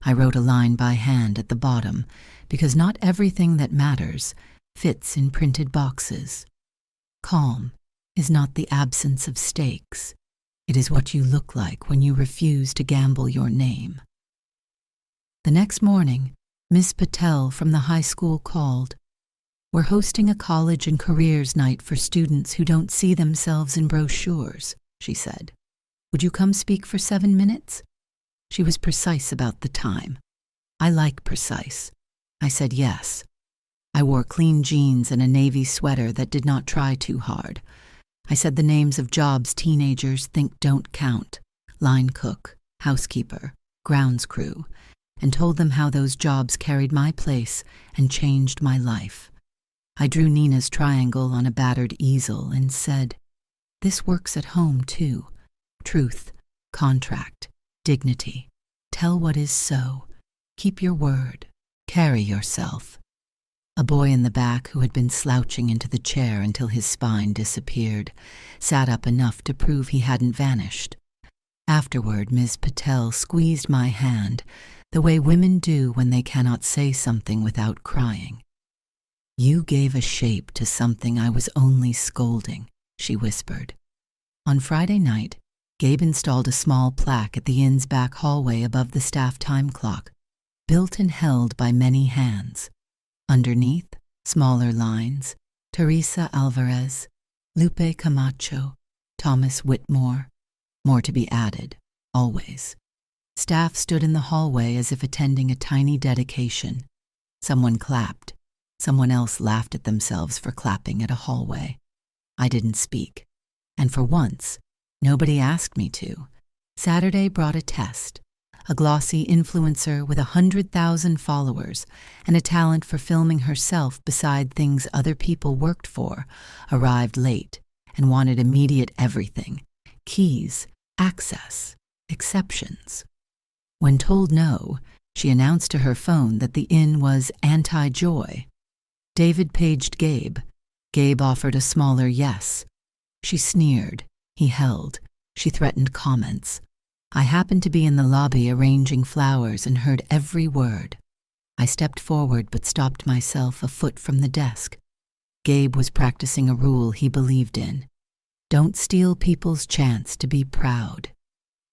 I wrote a line by hand at the bottom, because not everything that matters fits in printed boxes. Calm is not the absence of stakes. It is what you look like when you refuse to gamble your name. The next morning, Miss Patel from the high school called. "We're hosting a college and careers night for students who don't see themselves in brochures," she said. "Would you come speak for 7 minutes?" She was precise about the time. I like precise. I said yes. I wore clean jeans and a navy sweater that did not try too hard. I said the names of jobs teenagers think don't count: line cook, housekeeper, grounds crew, and told them how those jobs carried my place and changed my life. I drew Nina's triangle on a battered easel and said, "This works at home too. Truth, contract, dignity. Tell what is so. Keep your word. Carry yourself." A boy in the back, who had been slouching into the chair until his spine disappeared, sat up enough to prove he hadn't vanished. Afterward, Ms. Patel squeezed my hand, the way women do when they cannot say something without crying. "You gave a shape to something I was only scolding," she whispered. On Friday night, Gabe installed a small plaque at the inn's back hallway above the staff time clock, built and held by many hands. Underneath, smaller lines: Teresa Alvarez, Lupe Camacho, Thomas Whitmore. More to be added, always. Staff stood in the hallway as if attending a tiny dedication. Someone clapped. Someone else laughed at themselves for clapping at a hallway. I didn't speak. And for once, nobody asked me to. Saturday brought a test. A glossy influencer with 100,000 followers and a talent for filming herself beside things other people worked for arrived late and wanted immediate everything: keys, access, exceptions. When told no, she announced to her phone that the inn was anti-joy. David paged Gabe. Gabe offered a smaller yes. She sneered. He held. She threatened comments. I happened to be in the lobby arranging flowers and heard every word. I stepped forward but stopped myself a foot from the desk. Gabe was practicing a rule he believed in. Don't steal people's chance to be proud.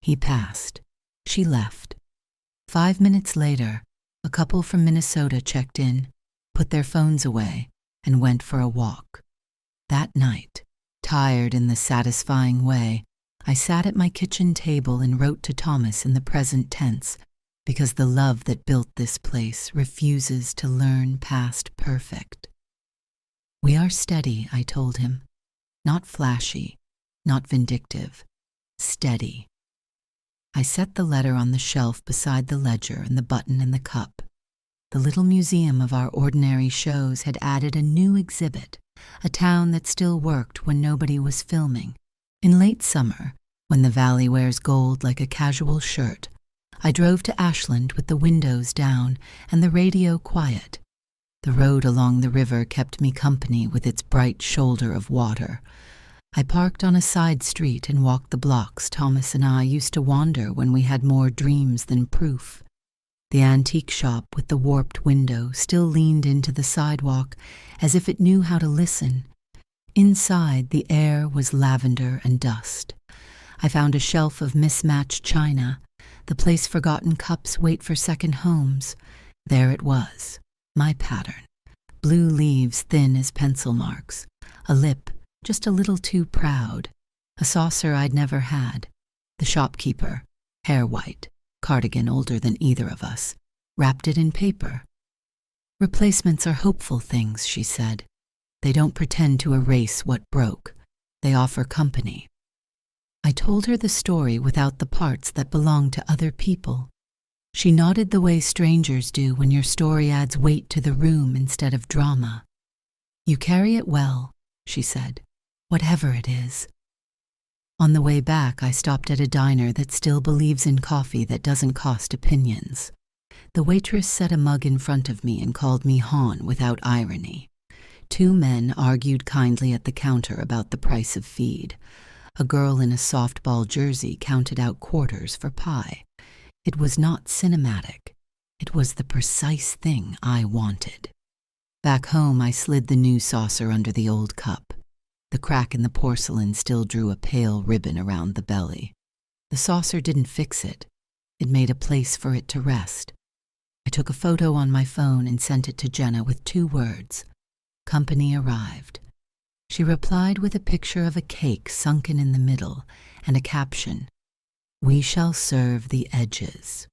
He passed. She left. 5 minutes later, a couple from Minnesota checked in, put their phones away, and went for a walk. That night, tired in the satisfying way, I sat at my kitchen table and wrote to Thomas in the present tense, because the love that built this place refuses to learn past perfect. We are steady, I told him. Not flashy, not vindictive, steady. I set the letter on the shelf beside the ledger and the button and the cup. The little museum of our ordinary shows had added a new exhibit, a town that still worked when nobody was filming. In late summer, when the valley wears gold like a casual shirt, I drove to Ashland with the windows down and the radio quiet. The road along the river kept me company with its bright shoulder of water. I parked on a side street and walked the blocks Thomas and I used to wander when we had more dreams than proof. The antique shop with the warped window still leaned into the sidewalk as if it knew how to listen. Inside, the air was lavender and dust. I found a shelf of mismatched china. The place-forgotten cups wait for second homes. There it was, my pattern. Blue leaves thin as pencil marks. A lip just a little too proud. A saucer I'd never had. The shopkeeper, hair white, cardigan older than either of us, wrapped it in paper. Replacements are hopeful things, she said. They don't pretend to erase what broke. They offer company. I told her the story without the parts that belong to other people. She nodded the way strangers do when your story adds weight to the room instead of drama. You carry it well, she said, whatever it is. On the way back, I stopped at a diner that still believes in coffee that doesn't cost opinions. The waitress set a mug in front of me and called me Han without irony. Two men argued kindly at the counter about the price of feed. A girl in a softball jersey counted out quarters for pie. It was not cinematic. It was the precise thing I wanted. Back home, I slid the new saucer under the old cup. The crack in the porcelain still drew a pale ribbon around the belly. The saucer didn't fix it. It made a place for it to rest. I took a photo on my phone and sent it to Jenna with 2 words. Company arrived. She replied with a picture of a cake sunken in the middle and a caption, "We shall serve the edges."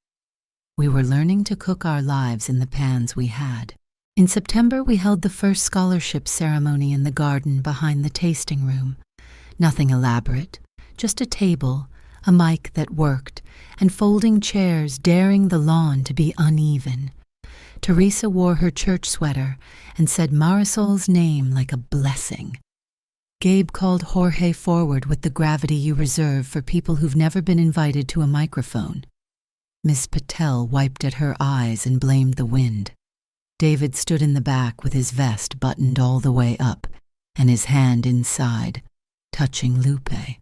We were learning to cook our lives in the pans we had. In September, we held the first scholarship ceremony in the garden behind the tasting room. Nothing elaborate, just a table, a mic that worked, and folding chairs daring the lawn to be uneven. Teresa wore her church sweater and said Marisol's name like a blessing. Gabe called Jorge forward with the gravity you reserve for people who've never been invited to a microphone. Miss Patel wiped at her eyes and blamed the wind. David stood in the back with his vest buttoned all the way up and his hand inside, touching Lupe.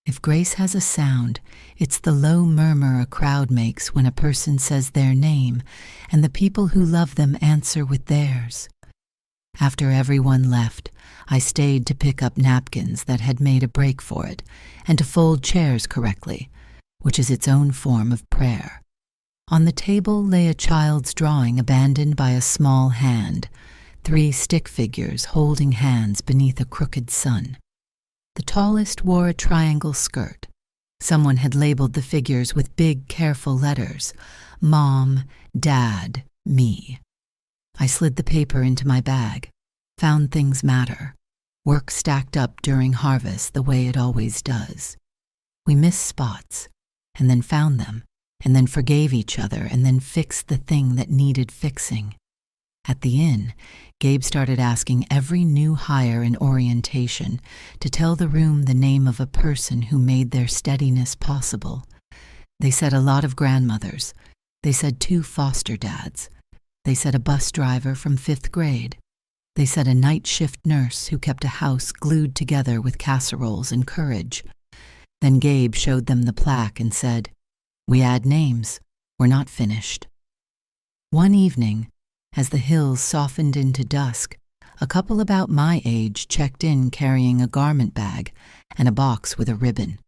If Grace has a sound, it's the low murmur a crowd makes when a person says their name and the people who love them answer with theirs. After everyone left, I stayed to pick up napkins that had made a break for it and to fold chairs correctly, which is its own form of prayer. On the table lay a child's drawing abandoned by a small hand, 3 stick figures holding hands beneath a crooked sun. The tallest wore a triangle skirt. Someone had labeled the figures with big, careful letters, Mom, Dad, Me. I slid the paper into my bag. Found things matter. Work stacked up during harvest the way it always does. We missed spots, and then found them, and then forgave each other, and then fixed the thing that needed fixing. At the inn, Gabe started asking every new hire in orientation to tell the room the name of a person who made their steadiness possible. They said a lot of grandmothers. They said 2 foster dads. They said a bus driver from 5th grade. They said a night shift nurse who kept a house glued together with casseroles and courage. Then Gabe showed them the plaque and said, "We add names. We're not finished." One evening, as the hills softened into dusk, a couple about my age checked in carrying a garment bag and a box with a ribbon.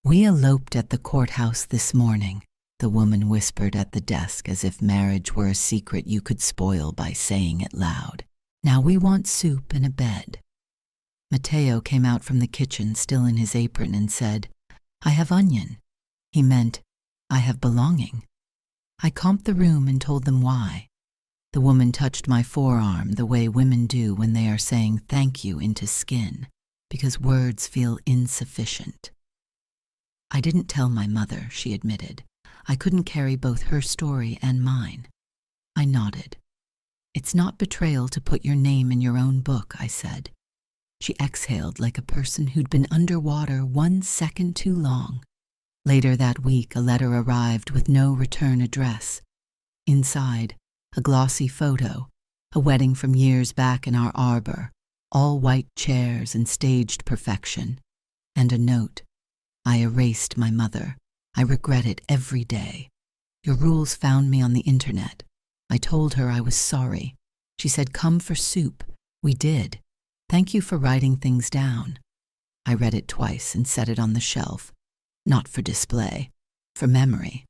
"We eloped at the courthouse this morning," the woman whispered at the desk as if marriage were a secret you could spoil by saying it loud. "Now we want soup and a bed." Mateo came out from the kitchen still in his apron and said, "I have onion." He meant, "I have belonging." I comped the room and told them why. The woman touched my forearm the way women do when they are saying thank you into skin, because words feel insufficient. I didn't tell my mother, she admitted. I couldn't carry both her story and mine. I nodded. "It's not betrayal to put your name in your own book," I said. She exhaled like a person who'd been underwater 1 second too long. Later that week, a letter arrived with no return address. Inside, a glossy photo, a wedding from years back in our arbor, all white chairs and staged perfection, and a note. "I erased my mother. I regret it every day. Your rules found me on the internet. I told her I was sorry. She said, 'Come for soup.' We did. Thank you for writing things down." I read it twice and set it on the shelf. Not for display, for memory.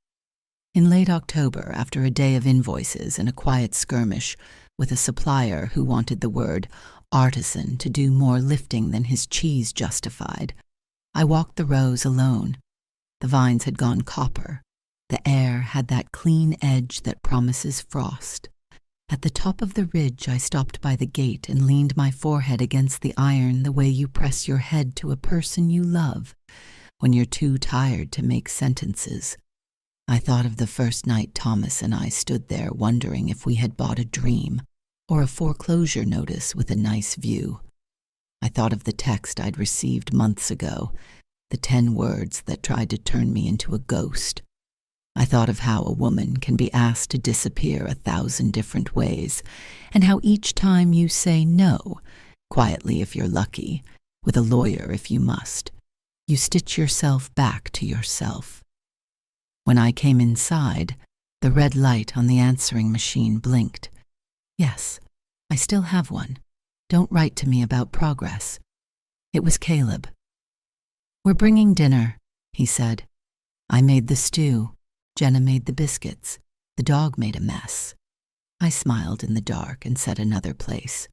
In late October, after a day of invoices and a quiet skirmish with a supplier who wanted the word artisan to do more lifting than his cheese justified, I walked the rows alone. The vines had gone copper. The air had that clean edge that promises frost. At the top of the ridge, I stopped by the gate and leaned my forehead against the iron the way you press your head to a person you love when you're too tired to make sentences. I thought of the first night Thomas and I stood there wondering if we had bought a dream or a foreclosure notice with a nice view. I thought of the text I'd received months ago, the 10 words that tried to turn me into a ghost. I thought of how a woman can be asked to disappear 1,000 different ways, and how each time you say no, quietly if you're lucky, with a lawyer if you must, you stitch yourself back to yourself. When I came inside, the red light on the answering machine blinked. Yes, I still have one. Don't write to me about progress. It was Caleb. "We're bringing dinner," he said. "I made the stew. Jenna made the biscuits. The dog made a mess." I smiled in the dark and set another place.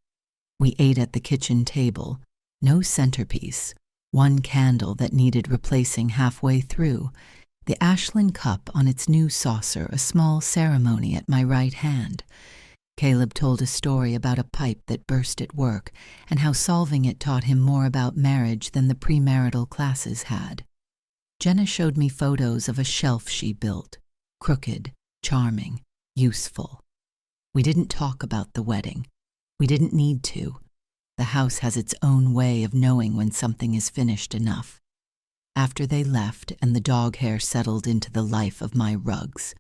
We ate at the kitchen table, no centerpiece, 1 candle that needed replacing halfway through, the Ashland cup on its new saucer, a small ceremony at my right hand. Caleb told a story about a pipe that burst at work and how solving it taught him more about marriage than the premarital classes had. Jenna showed me photos of a shelf she built, crooked, charming, useful. We didn't talk about the wedding. We didn't need to. The house has its own way of knowing when something is finished enough. After they left and the dog hair settled into the life of my rugs,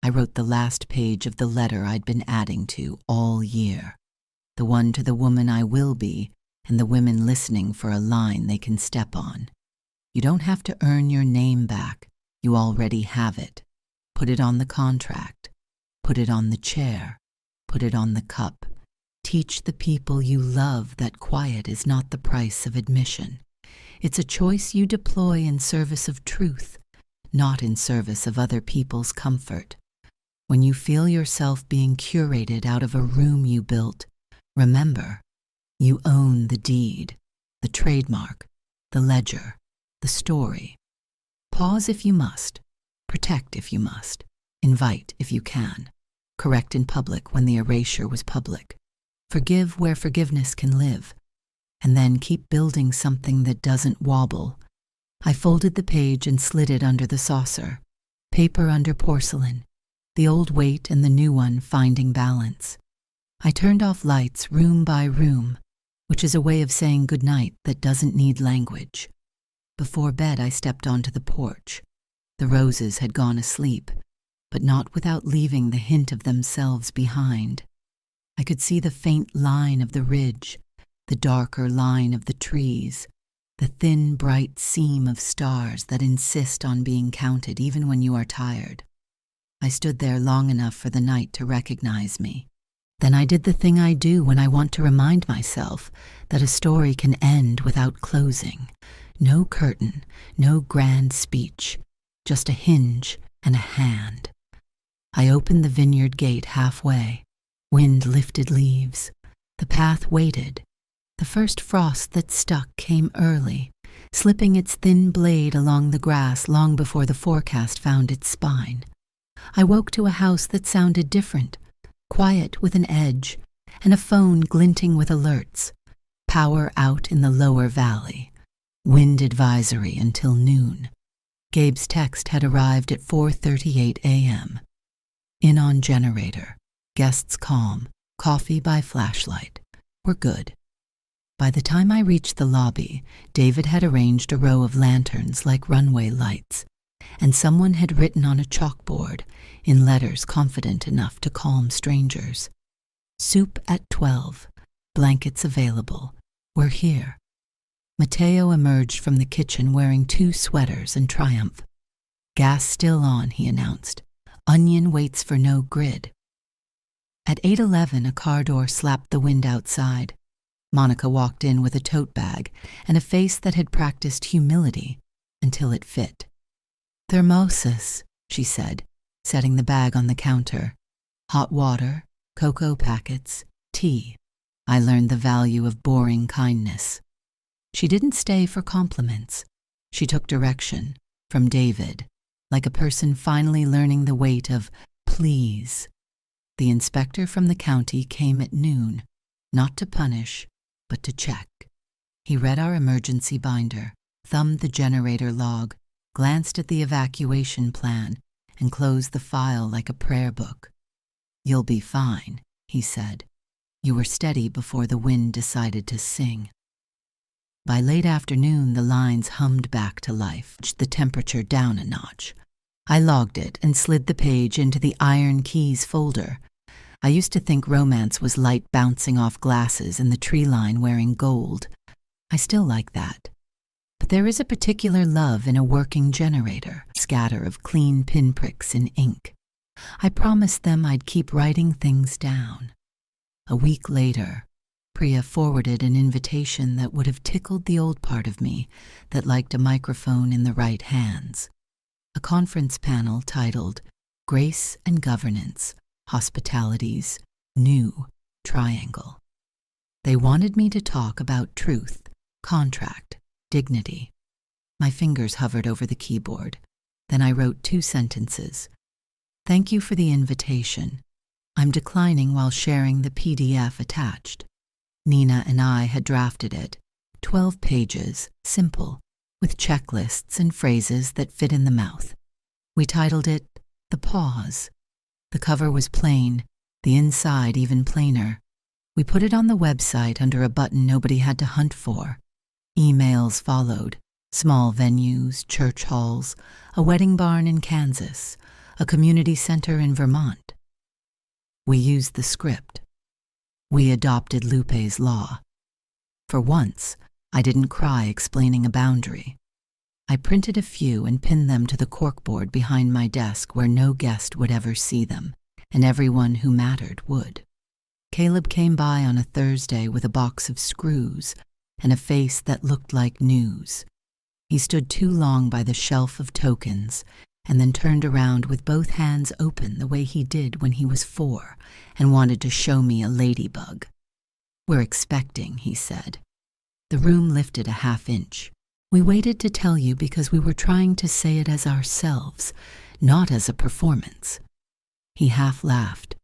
I wrote the last page of the letter I'd been adding to all year, the one to the woman I will be and the women listening for a line they can step on. You don't have to earn your name back. You already have it. Put it on the contract. Put it on the chair. Put it on the cup. Teach the people you love that quiet is not the price of admission. It's a choice you deploy in service of truth, not in service of other people's comfort. When you feel yourself being curated out of a room you built, remember, you own the deed, the trademark, the ledger, the story. Pause if you must. Protect if you must. Invite if you can. Correct in public when the erasure was public. Forgive where forgiveness can live. And then keep building something that doesn't wobble. I folded the page and slid it under the saucer. Paper under porcelain. The old weight and the new one finding balance. I turned off lights room by room, which is a way of saying goodnight that doesn't need language. Before bed, I stepped onto the porch. The roses had gone asleep, but not without leaving the hint of themselves behind. I could see the faint line of the ridge, the darker line of the trees, the thin, bright seam of stars that insist on being counted even when you are tired. I stood there long enough for the night to recognize me. Then I did the thing I do when I want to remind myself that a story can end without closing. No curtain, no grand speech, just a hinge and a hand. I opened the vineyard gate halfway. Wind lifted leaves. The path waited. The first frost that stuck came early, slipping its thin blade along the grass long before the forecast found its spine. I woke to a house that sounded different, quiet with an edge, and a phone glinting with alerts. Power out in the lower valley. Wind advisory until noon. Gabe's text had arrived at 4:38 a.m. In on generator. guests calm, coffee by flashlight. We're good. By the time I reached the lobby, David had arranged a row of lanterns like runway lights, and someone had written on a chalkboard, in letters confident enough to calm strangers, "Soup at 12, blankets available, we're here." Matteo emerged from the kitchen wearing 2 sweaters and Triumph. "Gas still on," he announced. "Onion waits for no grid." At 8:11, a car door slapped the wind outside. Monica walked in with a tote bag and a face that had practiced humility until it fit. "Thermoses," she said, setting the bag on the counter. "Hot water, cocoa packets, tea. I learned the value of boring kindness." She didn't stay for compliments. She took direction from David, like a person finally learning the weight of please. The inspector from the county came at noon, not to punish, but to check. He read our emergency binder, thumbed the generator log, glanced at the evacuation plan, and closed the file like a prayer book. "You'll be fine," he said. "You were steady before the wind decided to sing." By late afternoon, the lines hummed back to life, the temperature down a notch. I logged it and slid the page into the Iron Keys folder. I used to think romance was light bouncing off glasses and the tree line wearing gold. I still like that. But there is a particular love in a working generator, a scatter of clean pinpricks in ink. I promised them I'd keep writing things down. A week later, Priya forwarded an invitation that would have tickled the old part of me that liked a microphone in the right hands. A conference panel titled Grace and Governance, Hospitality's New Triangle. They wanted me to talk about truth, contract, dignity. My fingers hovered over the keyboard. Then I wrote 2 sentences. "Thank you for the invitation. I'm declining while sharing the PDF attached." Nina and I had drafted it, 12 pages, simple, with checklists and phrases that fit in the mouth. We titled it The Pause. The cover was plain, the inside even plainer. We put it on the website under a button nobody had to hunt for. Emails followed, small venues, church halls, a wedding barn in Kansas, a community center in Vermont. We used the script. We adopted Lupe's law. For once, I didn't cry explaining a boundary. I printed a few and pinned them to the corkboard behind my desk where no guest would ever see them, and everyone who mattered would. Caleb came by on a Thursday with a box of screws and a face that looked like news. He stood too long by the shelf of tokens and then turned around with both hands open the way he did when he was 4 and wanted to show me a ladybug. "We're expecting," he said. The room lifted a half-inch. "We waited to tell you because we were trying to say it as ourselves, not as a performance." He half laughed.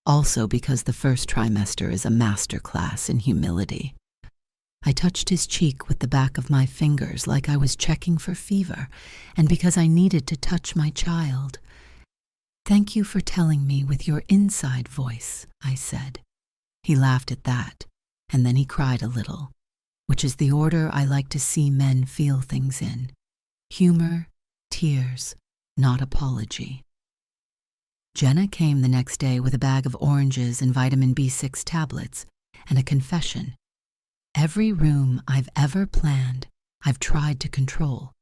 "Also because the first trimester is a master class in humility." I touched his cheek with the back of my fingers like I was checking for fever, and because I needed to touch my child. "Thank you for telling me with your inside voice," I said. He laughed at that, and then he cried a little, which is the order I like to see men feel things in. Humor, tears, not apology. Jenna came the next day with a bag of oranges and vitamin B6 tablets and a confession. "Every room I've ever planned, I've tried to control.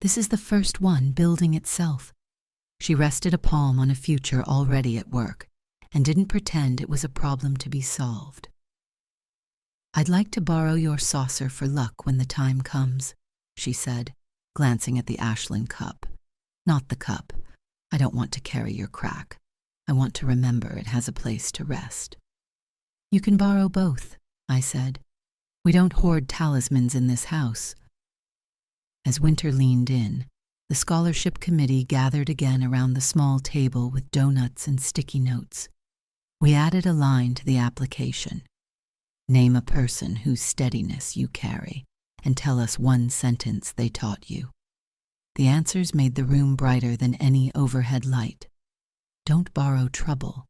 This is the first one building itself." She rested a palm on a future already at work and didn't pretend it was a problem to be solved. "I'd like to borrow your saucer for luck when the time comes," she said, glancing at the Ashland cup. "Not the cup. I don't want to carry your crack. I want to remember it has a place to rest." "You can borrow both," I said. "We don't hoard talismans in this house." As winter leaned in, the scholarship committee gathered again around the small table with donuts and sticky notes. We added a line to the application. "Name a person whose steadiness you carry, and tell us one sentence they taught you." The answers made the room brighter than any overhead light. "Don't borrow trouble."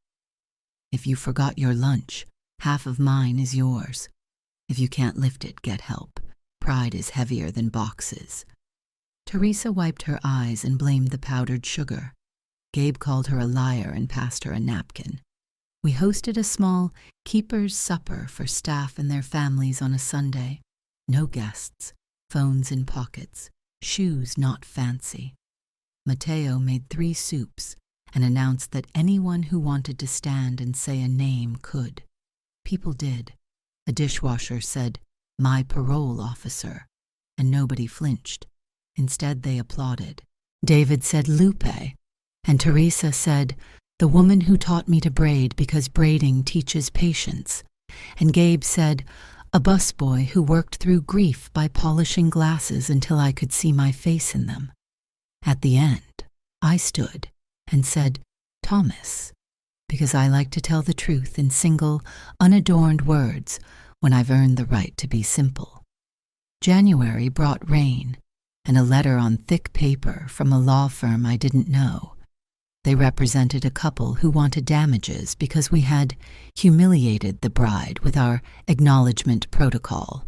If you forgot your lunch, half of mine is yours. If you can't lift it, get help. Pride is heavier than boxes. Teresa wiped her eyes and blamed the powdered sugar. Gabe called her a liar and passed her a napkin. We hosted a small keeper's supper for staff and their families on a Sunday. No guests, phones in pockets, shoes not fancy. Mateo made 3 soups and announced that anyone who wanted to stand and say a name could. People did. A dishwasher said, "My parole officer," and nobody flinched. Instead, they applauded. David said, "Lupe," and Teresa said, "The woman who taught me to braid because braiding teaches patience." And Gabe said, "A busboy who worked through grief by polishing glasses until I could see my face in them." At the end, I stood and said, "Thomas," because I like to tell the truth in single, unadorned words when I've earned the right to be simple. January brought rain and a letter on thick paper from a law firm I didn't know. They represented a couple who wanted damages because we had humiliated the bride with our acknowledgement protocol.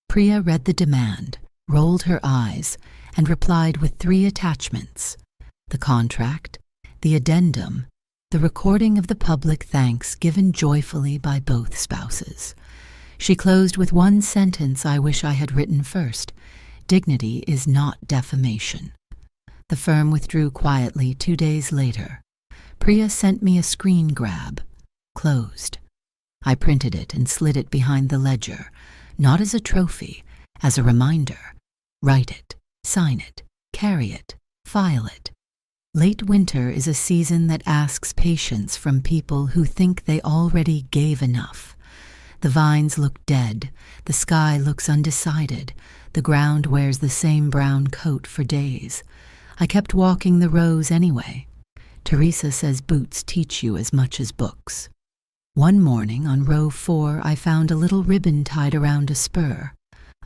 Priya read the demand, rolled her eyes, and replied with 3 attachments: the contract, the addendum, the recording of the public thanks given joyfully by both spouses. She closed with one sentence I wish I had written first: "Dignity is not defamation." The firm withdrew quietly 2 days later. Priya sent me a screen grab. Closed. I printed it and slid it behind the ledger, not as a trophy, as a reminder. Write it, sign it, carry it, file it. Late winter is a season that asks patience from people who think they already gave enough. The vines look dead, the sky looks undecided, the ground wears the same brown coat for days. I kept walking the rows anyway. Teresa says boots teach you as much as books. One morning on row 4 I found a little ribbon tied around a spur,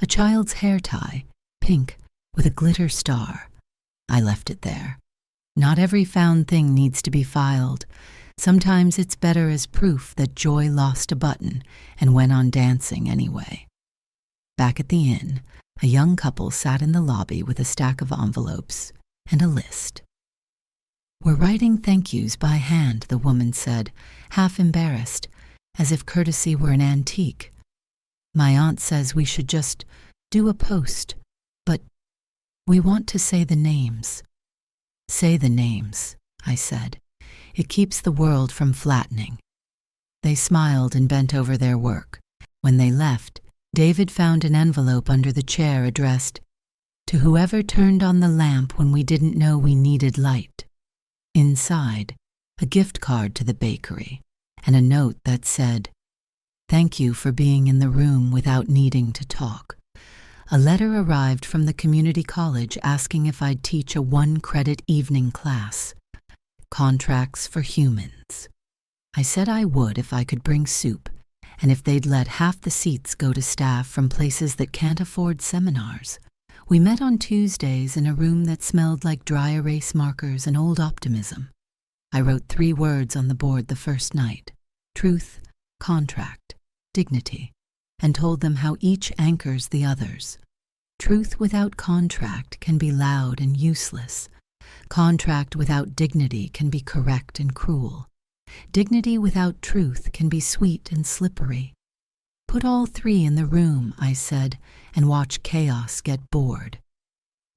a child's hair tie, pink, with a glitter star. I left it there. Not every found thing needs to be filed. Sometimes it's better as proof that joy lost a button and went on dancing anyway. Back at the inn, a young couple sat in the lobby with a stack of envelopes and a list. "We're writing thank yous by hand," the woman said, half embarrassed, as if courtesy were an antique. "My aunt says we should just do a post, but we want to say the names." "Say the names," I said. "It keeps the world from flattening." They smiled and bent over their work. When they left, David found an envelope under the chair addressed, "To whoever turned on the lamp when we didn't know we needed light." Inside, a gift card to the bakery and a note that said, "Thank you for being in the room without needing to talk." A letter arrived from the community college asking if I'd teach a 1-credit evening class. Contracts for humans. I said I would if I could bring soup, and if they'd let half the seats go to staff from places that can't afford seminars. We met on Tuesdays in a room that smelled like dry erase markers and old optimism. I wrote 3 words on the board the first night: truth, contract, dignity, and told them how each anchors the others. Truth without contract can be loud and useless. Contract without dignity can be correct and cruel. Dignity without truth can be sweet and slippery. Put all 3 in the room, I said, and watch chaos get bored.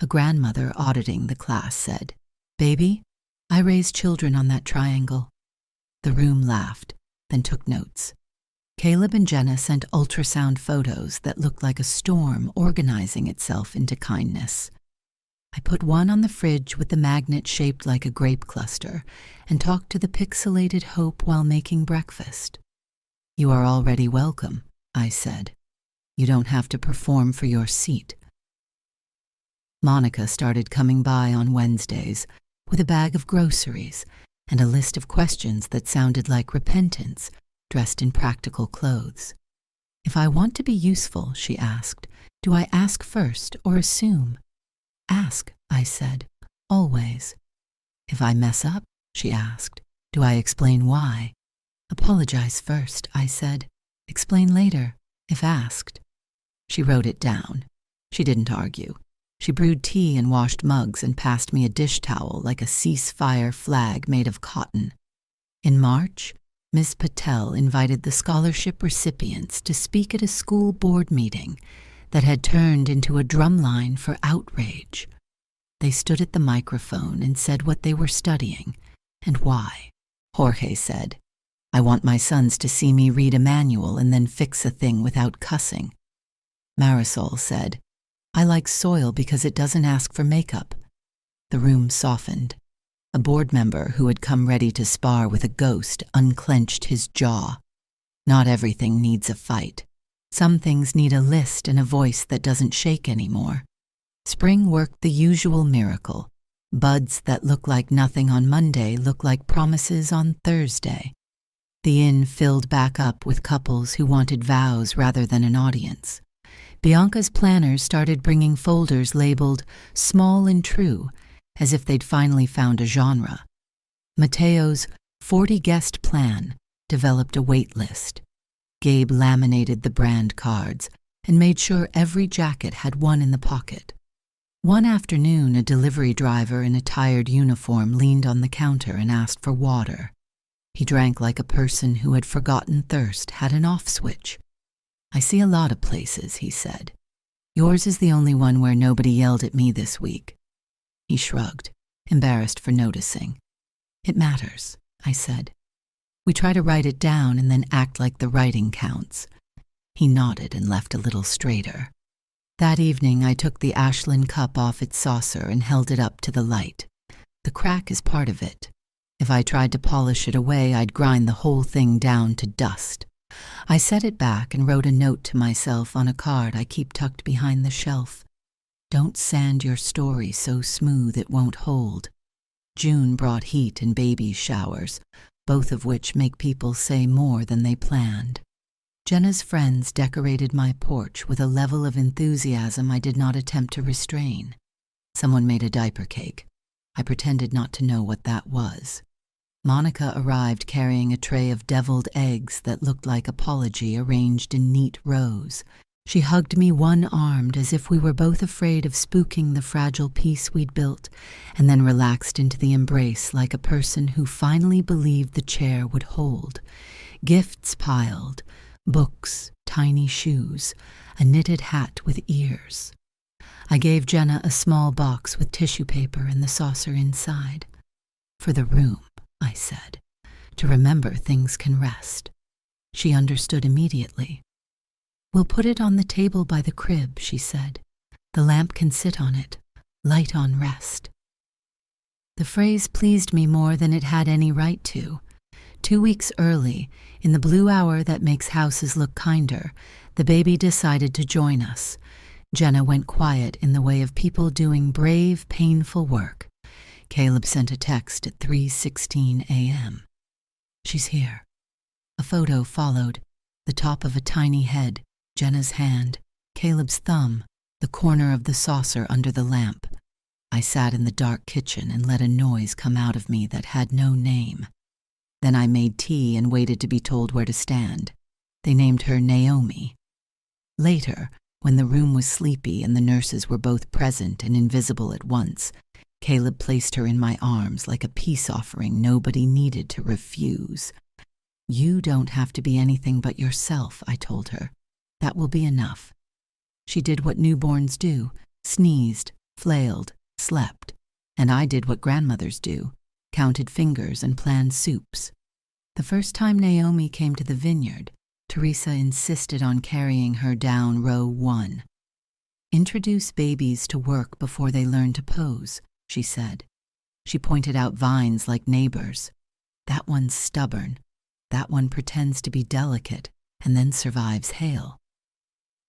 A grandmother auditing the class said, "Baby, I raised children on that triangle." The room laughed, then took notes. Caleb and Jenna sent ultrasound photos that looked like a storm organizing itself into kindness. I put one on the fridge with the magnet shaped like a grape cluster and talked to the pixelated hope while making breakfast. "You are already welcome," I said. "You don't have to perform for your seat." Monica started coming by on Wednesdays with a bag of groceries and a list of questions that sounded like repentance dressed in practical clothes. "If I want to be useful," she asked, "do I ask first or assume?" "Ask," I said, "always." "If I mess up," she asked, "do I explain why?" Apologize first, I said. Explain later, if asked. She wrote it down. She didn't argue. She brewed tea and washed mugs and passed me a dish towel like a ceasefire flag made of cotton. In March, Miss Patel invited the scholarship recipients to speak at a school board meeting that had turned into a drumline for outrage. They stood at the microphone and said what they were studying and why. Jorge said, "I want my sons to see me read a manual and then fix a thing without cussing." Marisol said, "I like soil because it doesn't ask for makeup." The room softened. A board member who had come ready to spar with a ghost unclenched his jaw. Not everything needs a fight. Some things need a list and a voice that doesn't shake anymore. Spring worked the usual miracle. Buds that look like nothing on Monday look like promises on Thursday. The inn filled back up with couples who wanted vows rather than an audience. Bianca's planners started bringing folders labeled "small and true," as if they'd finally found a genre. Mateo's 40-guest plan developed a wait list. Gabe laminated the brand cards and made sure every jacket had one in the pocket. One afternoon, a delivery driver in a tired uniform leaned on the counter and asked for water. He drank like a person who had forgotten thirst had an off switch. "I see a lot of places," he said. "Yours is the only one where nobody yelled at me this week." He shrugged, embarrassed for noticing. "It matters," I said. "We try to write it down and then act like the writing counts." He nodded and left a little straighter. That evening, I took the Ashland cup off its saucer and held it up to the light. The crack is part of it. If I tried to polish it away, I'd grind the whole thing down to dust. I set it back and wrote a note to myself on a card I keep tucked behind the shelf. "Don't sand your story so smooth it won't hold." June brought heat and baby showers, both of which make people say more than they planned. Jenna's friends decorated my porch with a level of enthusiasm I did not attempt to restrain. Someone made a diaper cake. I pretended not to know what that was. Monica arrived carrying a tray of deviled eggs that looked like apology arranged in neat rows. She hugged me one-armed as if we were both afraid of spooking the fragile peace we'd built, and then relaxed into the embrace like a person who finally believed the chair would hold. Gifts piled, books, tiny shoes, a knitted hat with ears. I gave Jenna a small box with tissue paper and the saucer inside. "For the room," I said, "to remember things can rest." She understood immediately. "We'll put it on the table by the crib," she said. "The lamp can sit on it, light on rest." The phrase pleased me more than it had any right to. 2 weeks early, in the blue hour that makes houses look kinder, the baby decided to join us. Jenna went quiet in the way of people doing brave, painful work. Caleb sent a text at 3:16 a.m. "She's here." A photo followed, the top of a tiny head, Jenna's hand, Caleb's thumb, the corner of the saucer under the lamp. I sat in the dark kitchen and let a noise come out of me that had no name. Then I made tea and waited to be told where to stand. They named her Naomi. Later, when the room was sleepy and the nurses were both present and invisible at once, Caleb placed her in my arms like a peace offering nobody needed to refuse. "You don't have to be anything but yourself," I told her. "That will be enough." She did what newborns do, sneezed, flailed, slept, and I did what grandmothers do, counted fingers and planned soups. The first time Naomi came to the vineyard, Teresa insisted on carrying her down row 1. "Introduce babies to work before they learn to pose," she said. She pointed out vines like neighbors. "That one's stubborn. That one pretends to be delicate and then survives hail."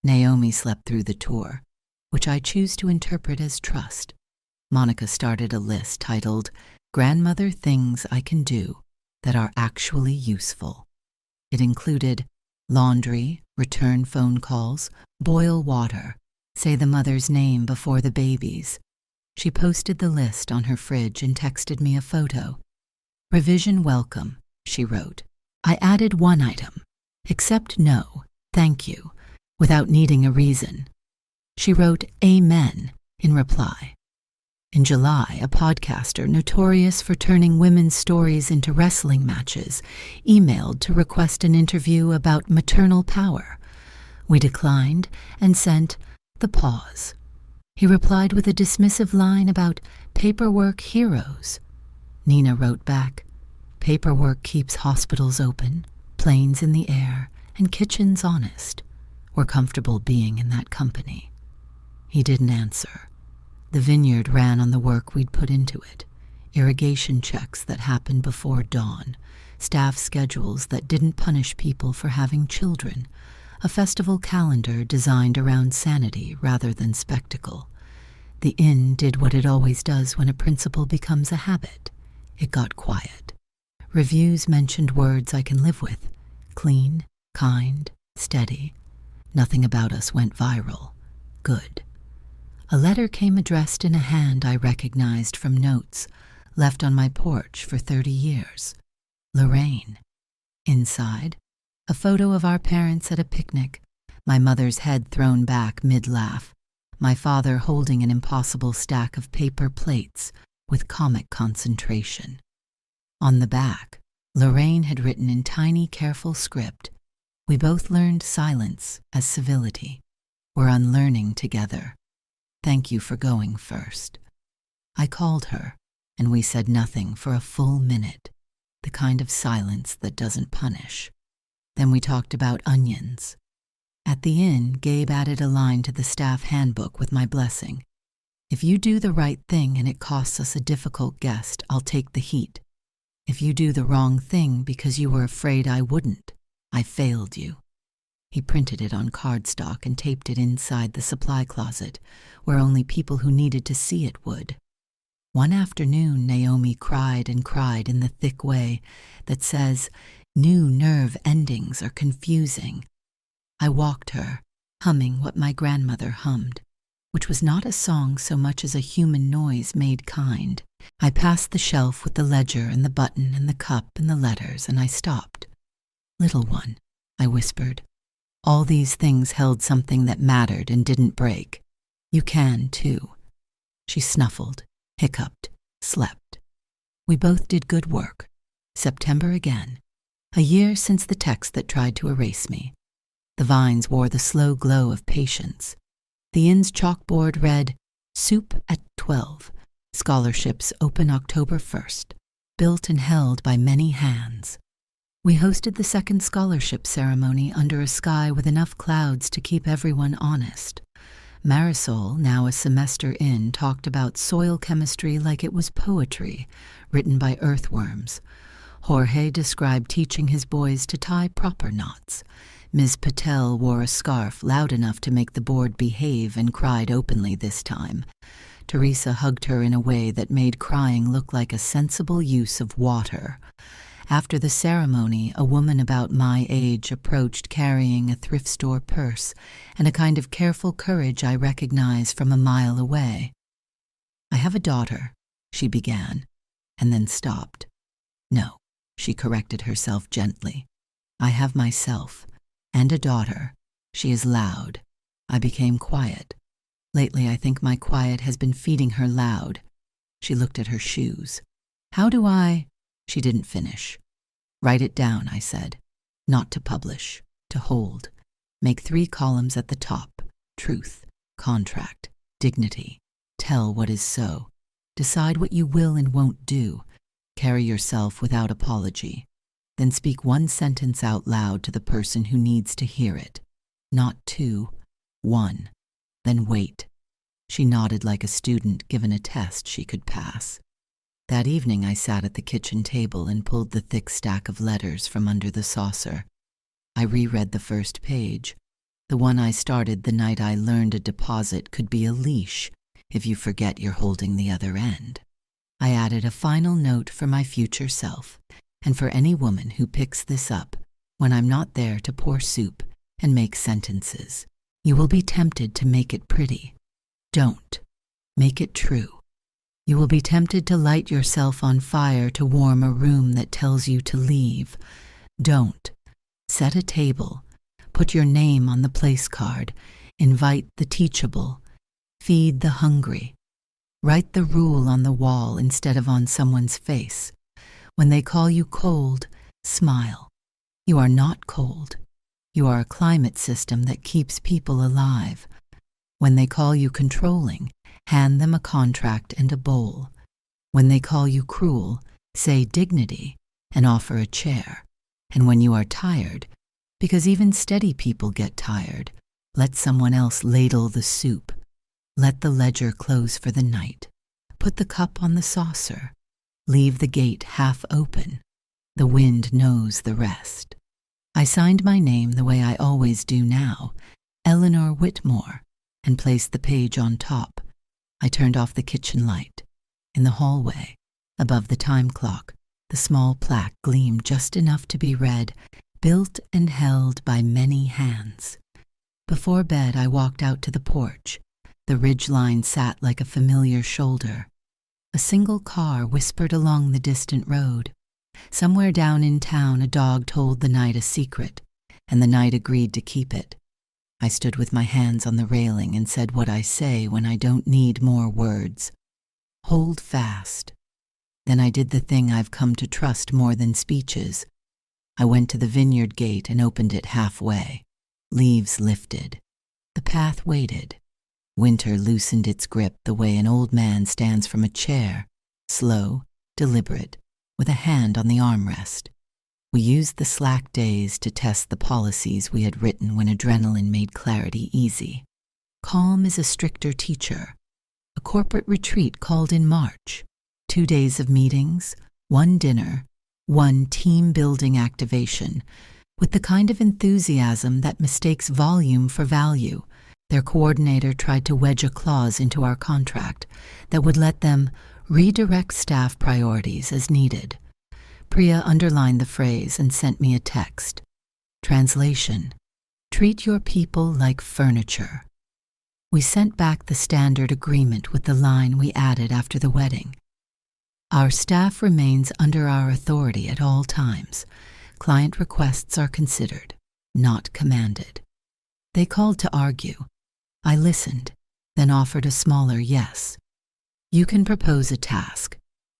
Naomi slept through the tour, which I choose to interpret as trust. Monica started a list titled, "Grandmother Things I Can Do That Are Actually Useful." It included laundry, return phone calls, boil water, say the mother's name before the baby's. She posted the list on her fridge and texted me a photo. "Revision welcome," she wrote. I added one item, "Accept no, thank you," without needing a reason. She wrote "Amen" in reply. In July, a podcaster notorious for turning women's stories into wrestling matches emailed to request an interview about maternal power. We declined and sent the pause. He replied with a dismissive line about paperwork heroes. Nina wrote back, "Paperwork keeps hospitals open, planes in the air, and kitchens honest. We're comfortable being in that company." He didn't answer. The vineyard ran on the work we'd put into it, irrigation checks that happened before dawn, staff schedules that didn't punish people for having children, a festival calendar designed around sanity rather than spectacle. The inn did what it always does when a principle becomes a habit. It got quiet. Reviews mentioned words I can live with: clean, kind, steady. Nothing about us went viral. Good. A letter came addressed in a hand I recognized from notes left on my porch for 30 years. Lorraine. Inside, a photo of our parents at a picnic, my mother's head thrown back mid-laugh, my father holding an impossible stack of paper plates with comic concentration. On the back, Lorraine had written in tiny, careful script, "We both learned silence as civility. We're unlearning together. Thank you for going first." I called her, and we said nothing for a full minute, the kind of silence that doesn't punish. Then we talked about onions. At the inn, Gabe added a line to the staff handbook with my blessing. "If you do the right thing and it costs us a difficult guest, I'll take the heat. If you do the wrong thing because you were afraid I wouldn't, I failed you." He printed it on cardstock and taped it inside the supply closet, where only people who needed to see it would. One afternoon, Naomi cried and cried in the thick way that says, "New nerve endings are confusing." I walked her, humming what my grandmother hummed, which was not a song so much as a human noise made kind. I passed the shelf with the ledger and the button and the cup and the letters, and I stopped. "Little one," I whispered. "All these things held something that mattered and didn't break. You can, too." She snuffled, hiccuped, slept. We both did good work. September again. A year since the text that tried to erase me. The vines wore the slow glow of patience. The inn's chalkboard read, "Soup at 12. Scholarships open October 1st. Built and held by many hands." We hosted the second scholarship ceremony under a sky with enough clouds to keep everyone honest. Marisol, now a semester in, talked about soil chemistry like it was poetry, written by earthworms. Jorge described teaching his boys to tie proper knots. Ms. Patel wore a scarf loud enough to make the board behave and cried openly this time. Teresa hugged her in a way that made crying look like a sensible use of water. After the ceremony, a woman about my age approached carrying a thrift store purse and a kind of careful courage I recognize from a mile away. "I have a daughter," she began, and then stopped. "No," she corrected herself gently. "I have myself, and a daughter. She is loud." I became quiet. Lately, I think my quiet has been feeding her loud. She looked at her shoes. "How do I—" She didn't finish. "Write it down," I said. "Not to publish, to hold. Make 3 columns at the top: truth, contract, dignity. Tell what is so. Decide what you will and won't do. Carry yourself without apology. Then speak 1 sentence out loud to the person who needs to hear it. Not 2, 1. Then wait." She nodded like a student given a test she could pass. That evening I sat at the kitchen table and pulled the thick stack of letters from under the saucer. I reread the first page, the one I started the night I learned a deposit could be a leash if you forget you're holding the other end. I added a final note for my future self, and for any woman who picks this up when I'm not there to pour soup and make sentences. You will be tempted to make it pretty. Don't. Make it true. You will be tempted to light yourself on fire to warm a room that tells you to leave. Don't. Set a table. Put your name on the place card. Invite the teachable. Feed the hungry. Write the rule on the wall instead of on someone's face. When they call you cold, smile. You are not cold. You are a climate system that keeps people alive. When they call you controlling, hand them a contract and a bowl. When they call you cruel, say dignity and offer a chair. And when you are tired, because even steady people get tired, let someone else ladle the soup. Let the ledger close for the night. Put the cup on the saucer. Leave the gate half open. The wind knows the rest. I signed my name the way I always do now, Eleanor Whitmore, and placed the page on top. I turned off the kitchen light. In the hallway, above the time clock, the small plaque gleamed just enough to be read, built and held by many hands. Before bed, I walked out to the porch. The ridgeline sat like a familiar shoulder. A single car whispered along the distant road. Somewhere down in town, a dog told the night a secret, and the night agreed to keep it. I stood with my hands on the railing and said what I say when I don't need more words. Hold fast. Then I did the thing I've come to trust more than speeches. I went to the vineyard gate and opened it halfway. Leaves lifted. The path waited. Winter loosened its grip the way an old man stands from a chair, slow, deliberate, with a hand on the armrest. We used the slack days to test the policies we had written when adrenaline made clarity easy. Calm is a stricter teacher. A corporate retreat called in March. 2 days of meetings, 1 dinner, 1 team-building activation, with the kind of enthusiasm that mistakes volume for value. Their coordinator tried to wedge a clause into our contract that would let them redirect staff priorities as needed. Priya underlined the phrase and sent me a text. Translation: treat your people like furniture. We sent back the standard agreement with the line we added after the wedding. Our staff remains under our authority at all times. Client requests are considered, not commanded. They called to argue. I listened, then offered a smaller yes. You can propose a task.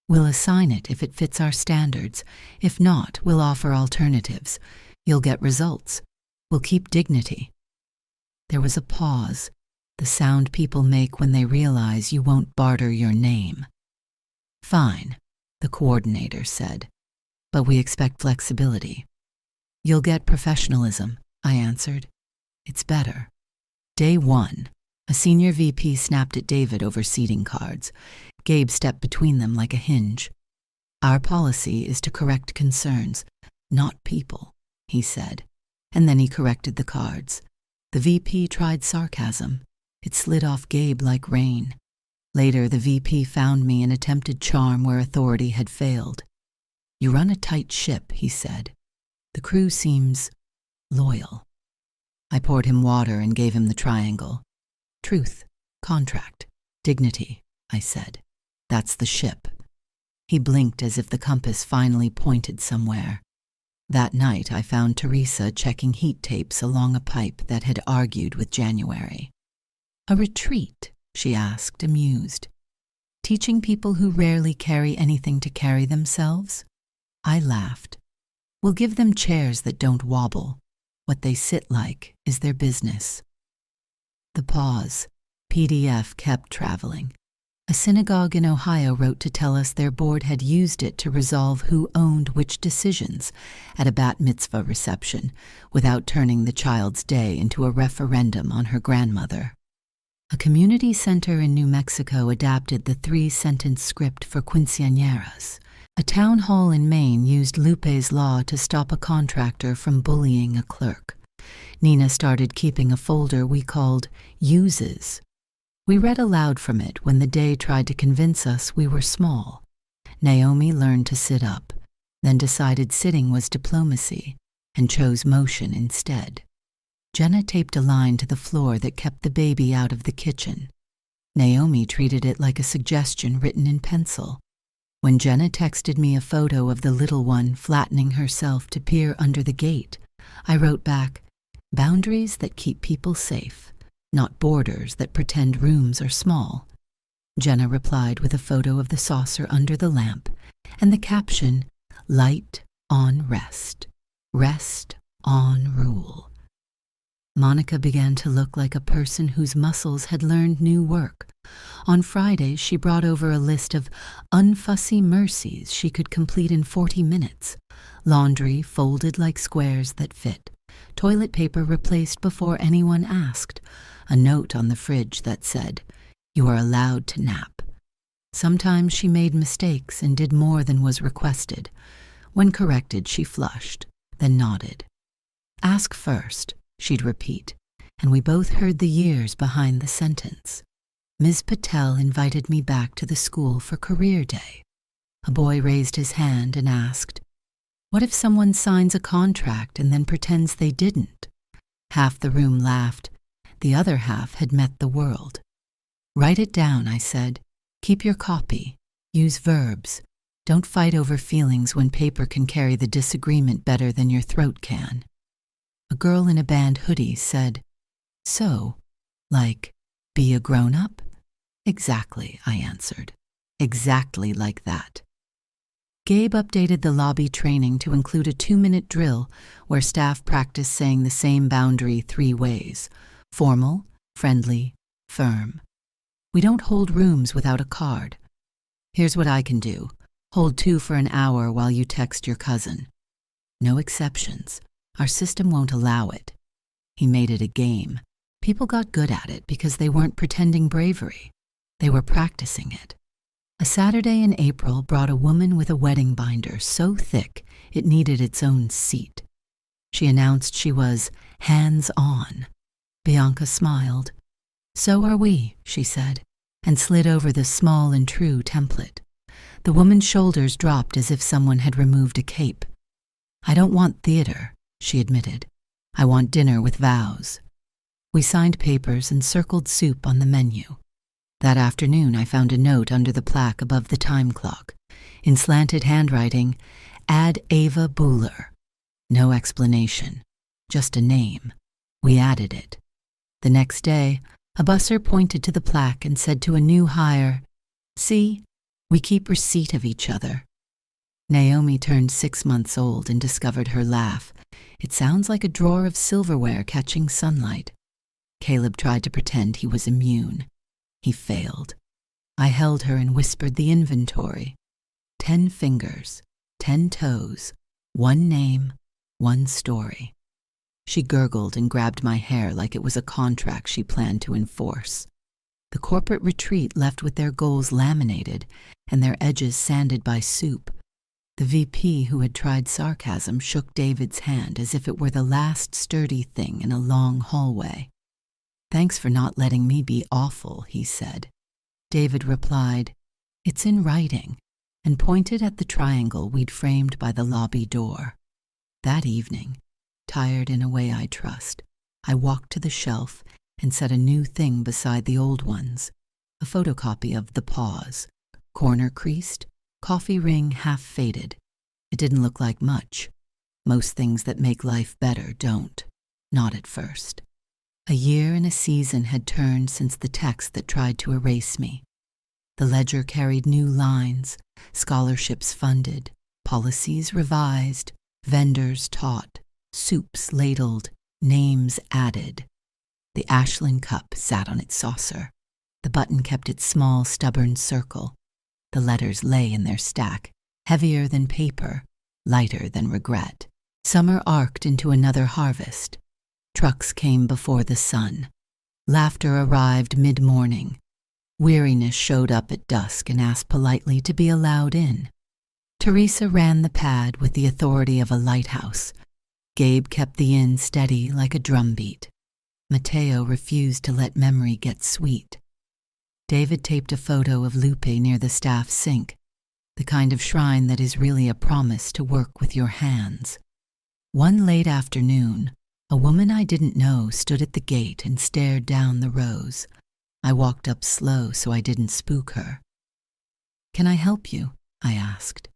We'll assign it if it fits our standards. If not, we'll offer alternatives. You'll get results. We'll keep dignity. There was a pause, the sound people make when they realize you won't barter your name. Fine, the coordinator said, but we expect flexibility. You'll get professionalism, I answered. It's better. Day 1, a senior VP snapped at David over seating cards. Gabe stepped between them like a hinge. Our policy is to correct concerns, not people, he said, and then he corrected the cards. The VP tried sarcasm. It slid off Gabe like rain. Later, the VP found me and attempted charm where authority had failed. You run a tight ship, he said. The crew seems loyal. I poured him water and gave him the triangle. Truth, contract, dignity, I said. That's the ship. He blinked as if the compass finally pointed somewhere. That night, I found Teresa checking heat tapes along a pipe that had argued with January. A retreat, she asked, amused. Teaching people who rarely carry anything to carry themselves? I laughed. We'll give them chairs that don't wobble. What they sit like is their business. The pause. PDF kept traveling. A synagogue in Ohio wrote to tell us their board had used it to resolve who owned which decisions at a bat mitzvah reception without turning the child's day into a referendum on her grandmother. A community center in New Mexico adapted the 3-sentence script for quinceañeras. A town hall in Maine used Lupe's law to stop a contractor from bullying a clerk. Nina started keeping a folder we called Uses. We read aloud from it when the day tried to convince us we were small. Naomi learned to sit up, then decided sitting was diplomacy, and chose motion instead. Jenna taped a line to the floor that kept the baby out of the kitchen. Naomi treated it like a suggestion written in pencil. When Jenna texted me a photo of the little one flattening herself to peer under the gate, I wrote back, "Boundaries that keep people safe, not borders that pretend rooms are small." Jenna replied with a photo of the saucer under the lamp and the caption, "Light on rest. Rest on rule." Monica began to look like a person whose muscles had learned new work. On Fridays, she brought over a list of unfussy mercies she could complete in 40 minutes. Laundry folded like squares that fit. Toilet paper replaced before anyone asked. A note on the fridge that said, "You are allowed to nap." Sometimes she made mistakes and did more than was requested. When corrected, she flushed, then nodded. "Ask first," she'd repeat, and we both heard the years behind the sentence. Ms. Patel invited me back to the school for career day. A boy raised his hand and asked, "What if someone signs a contract and then pretends they didn't?" Half the room laughed. The other half had met the world. "Write it down," I said. "Keep your copy. Use verbs. Don't fight over feelings when paper can carry the disagreement better than your throat can." A girl in a band hoodie said, "So, like, be a grown-up?" "Exactly," I answered. "Exactly like that." Gabe updated the lobby training to include a 2-minute drill where staff practiced saying the same boundary 3 ways: formal, friendly, firm. We don't hold rooms without a card. "Here's what I can do. Hold 2 for an hour while you text your cousin." No exceptions. Our system won't allow it. He made it a game. People got good at it because they weren't pretending bravery. They were practicing it. A Saturday in April brought a woman with a wedding binder so thick it needed its own seat. She announced she was hands-on. Bianca smiled. "So are we," she said, and slid over the small and true template. The woman's shoulders dropped as if someone had removed a cape. "I don't want theater," she admitted. "I want dinner with vows." We signed papers and circled soup on the menu. That afternoon, I found a note under the plaque above the time clock. In slanted handwriting, "Add Ava Buhler." No explanation, just a name. We added it. The next day, a busser pointed to the plaque and said to a new hire, "See, we keep receipt of each other." Naomi turned 6 months old and discovered her laugh. It sounds like a drawer of silverware catching sunlight. Caleb tried to pretend he was immune. He failed. I held her and whispered the inventory. 10 fingers, 10 toes, 1 name, 1 story. She gurgled and grabbed my hair like it was a contract she planned to enforce. The corporate retreat left with their goals laminated and their edges sanded by soup. The VP who had tried sarcasm shook David's hand as if it were the last sturdy thing in a long hallway. "Thanks for not letting me be awful," he said. David replied, "It's in writing," and pointed at the triangle we'd framed by the lobby door. That evening, tired in a way I trust, I walked to the shelf and set a new thing beside the old ones, a photocopy of The Pause, corner creased, coffee ring half faded. It didn't look like much. Most things that make life better don't. Not at first. A year and a season had turned since the text that tried to erase me. The ledger carried new lines, scholarships funded, policies revised, vendors taught, soups ladled, names added. The Ashland cup sat on its saucer. The button kept its small, stubborn circle. The letters lay in their stack, heavier than paper, lighter than regret. Summer arced into another harvest. Trucks came before the sun. Laughter arrived mid-morning. Weariness showed up at dusk and asked politely to be allowed in. Teresa ran the pad with the authority of a lighthouse. Gabe kept the inn steady like a drumbeat. Mateo refused to let memory get sweet. David taped a photo of Lupe near the staff sink, the kind of shrine that is really a promise to work with your hands. One late afternoon, a woman I didn't know stood at the gate and stared down the rows. I walked up slow so I didn't spook her. "Can I help you?" I asked.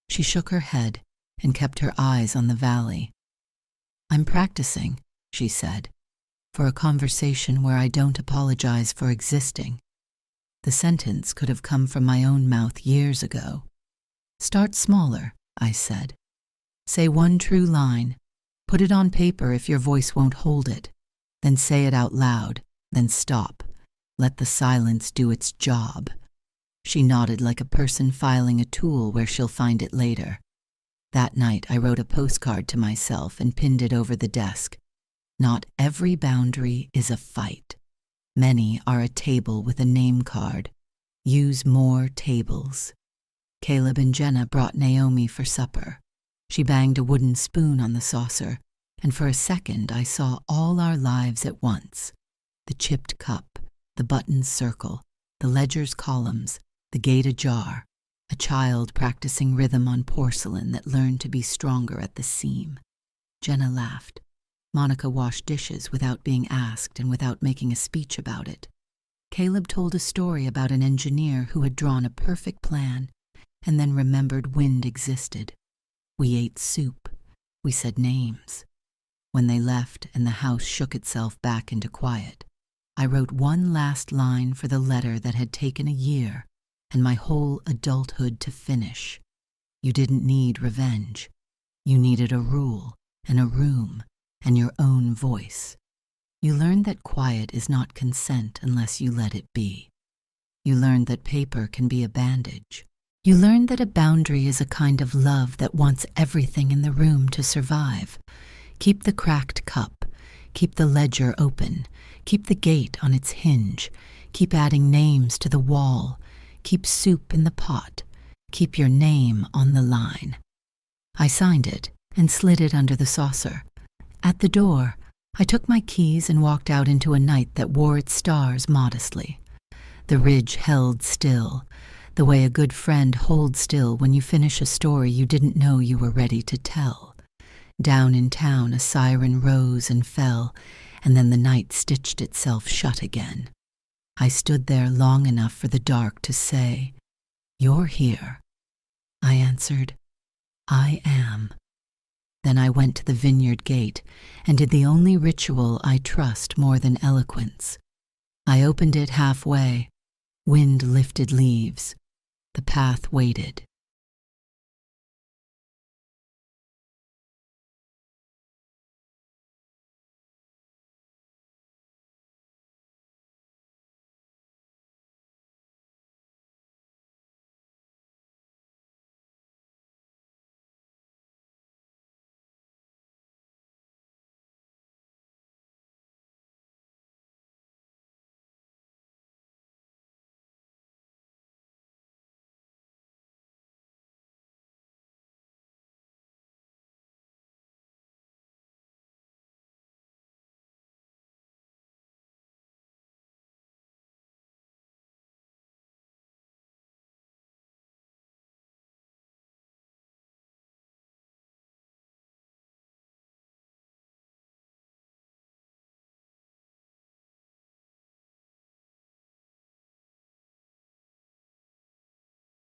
She shook her head and kept her eyes on the valley. I'm practicing, she said, for a conversation where I don't apologize for existing. The sentence could have come from my own mouth years ago. Start smaller, I said. Say one true line. Put it on paper if your voice won't hold it. Then say it out loud. Then stop. Let the silence do its job. She nodded like a person filing a tool where she'll find it later. That night I wrote a postcard to myself and pinned it over the desk. Not every boundary is a fight. Many are a table with a name card. Use more tables. Caleb and Jenna brought Naomi for supper. She banged a wooden spoon on the saucer, and for a second I saw all our lives at once. The chipped cup, the buttoned circle, the ledger's columns, the gate ajar, a child practicing rhythm on porcelain that learned to be stronger at the seam. Jenna laughed. Monica washed dishes without being asked and without making a speech about it. Caleb told a story about an engineer who had drawn a perfect plan and then remembered wind existed. We ate soup. We said names. When they left and the house shook itself back into quiet, I wrote one last line for the letter that had taken a year and my whole adulthood to finish. You didn't need revenge. You needed a rule and a room and your own voice. You learned that quiet is not consent unless you let it be. You learned that paper can be a bandage. You learned that a boundary is a kind of love that wants everything in the room to survive. Keep the cracked cup. Keep the ledger open. Keep the gate on its hinge. Keep adding names to the wall. Keep soup in the pot. Keep your name on the line. I signed it and slid it under the saucer. At the door, I took my keys and walked out into a night that wore its stars modestly. The ridge held still, the way a good friend holds still when you finish a story you didn't know you were ready to tell. Down in town, a siren rose and fell, and then the night stitched itself shut again. I stood there long enough for the dark to say, "You're here." I answered, "I am." Then I went to the vineyard gate and did the only ritual I trust more than eloquence. I opened it halfway. Wind lifted leaves. The path waited.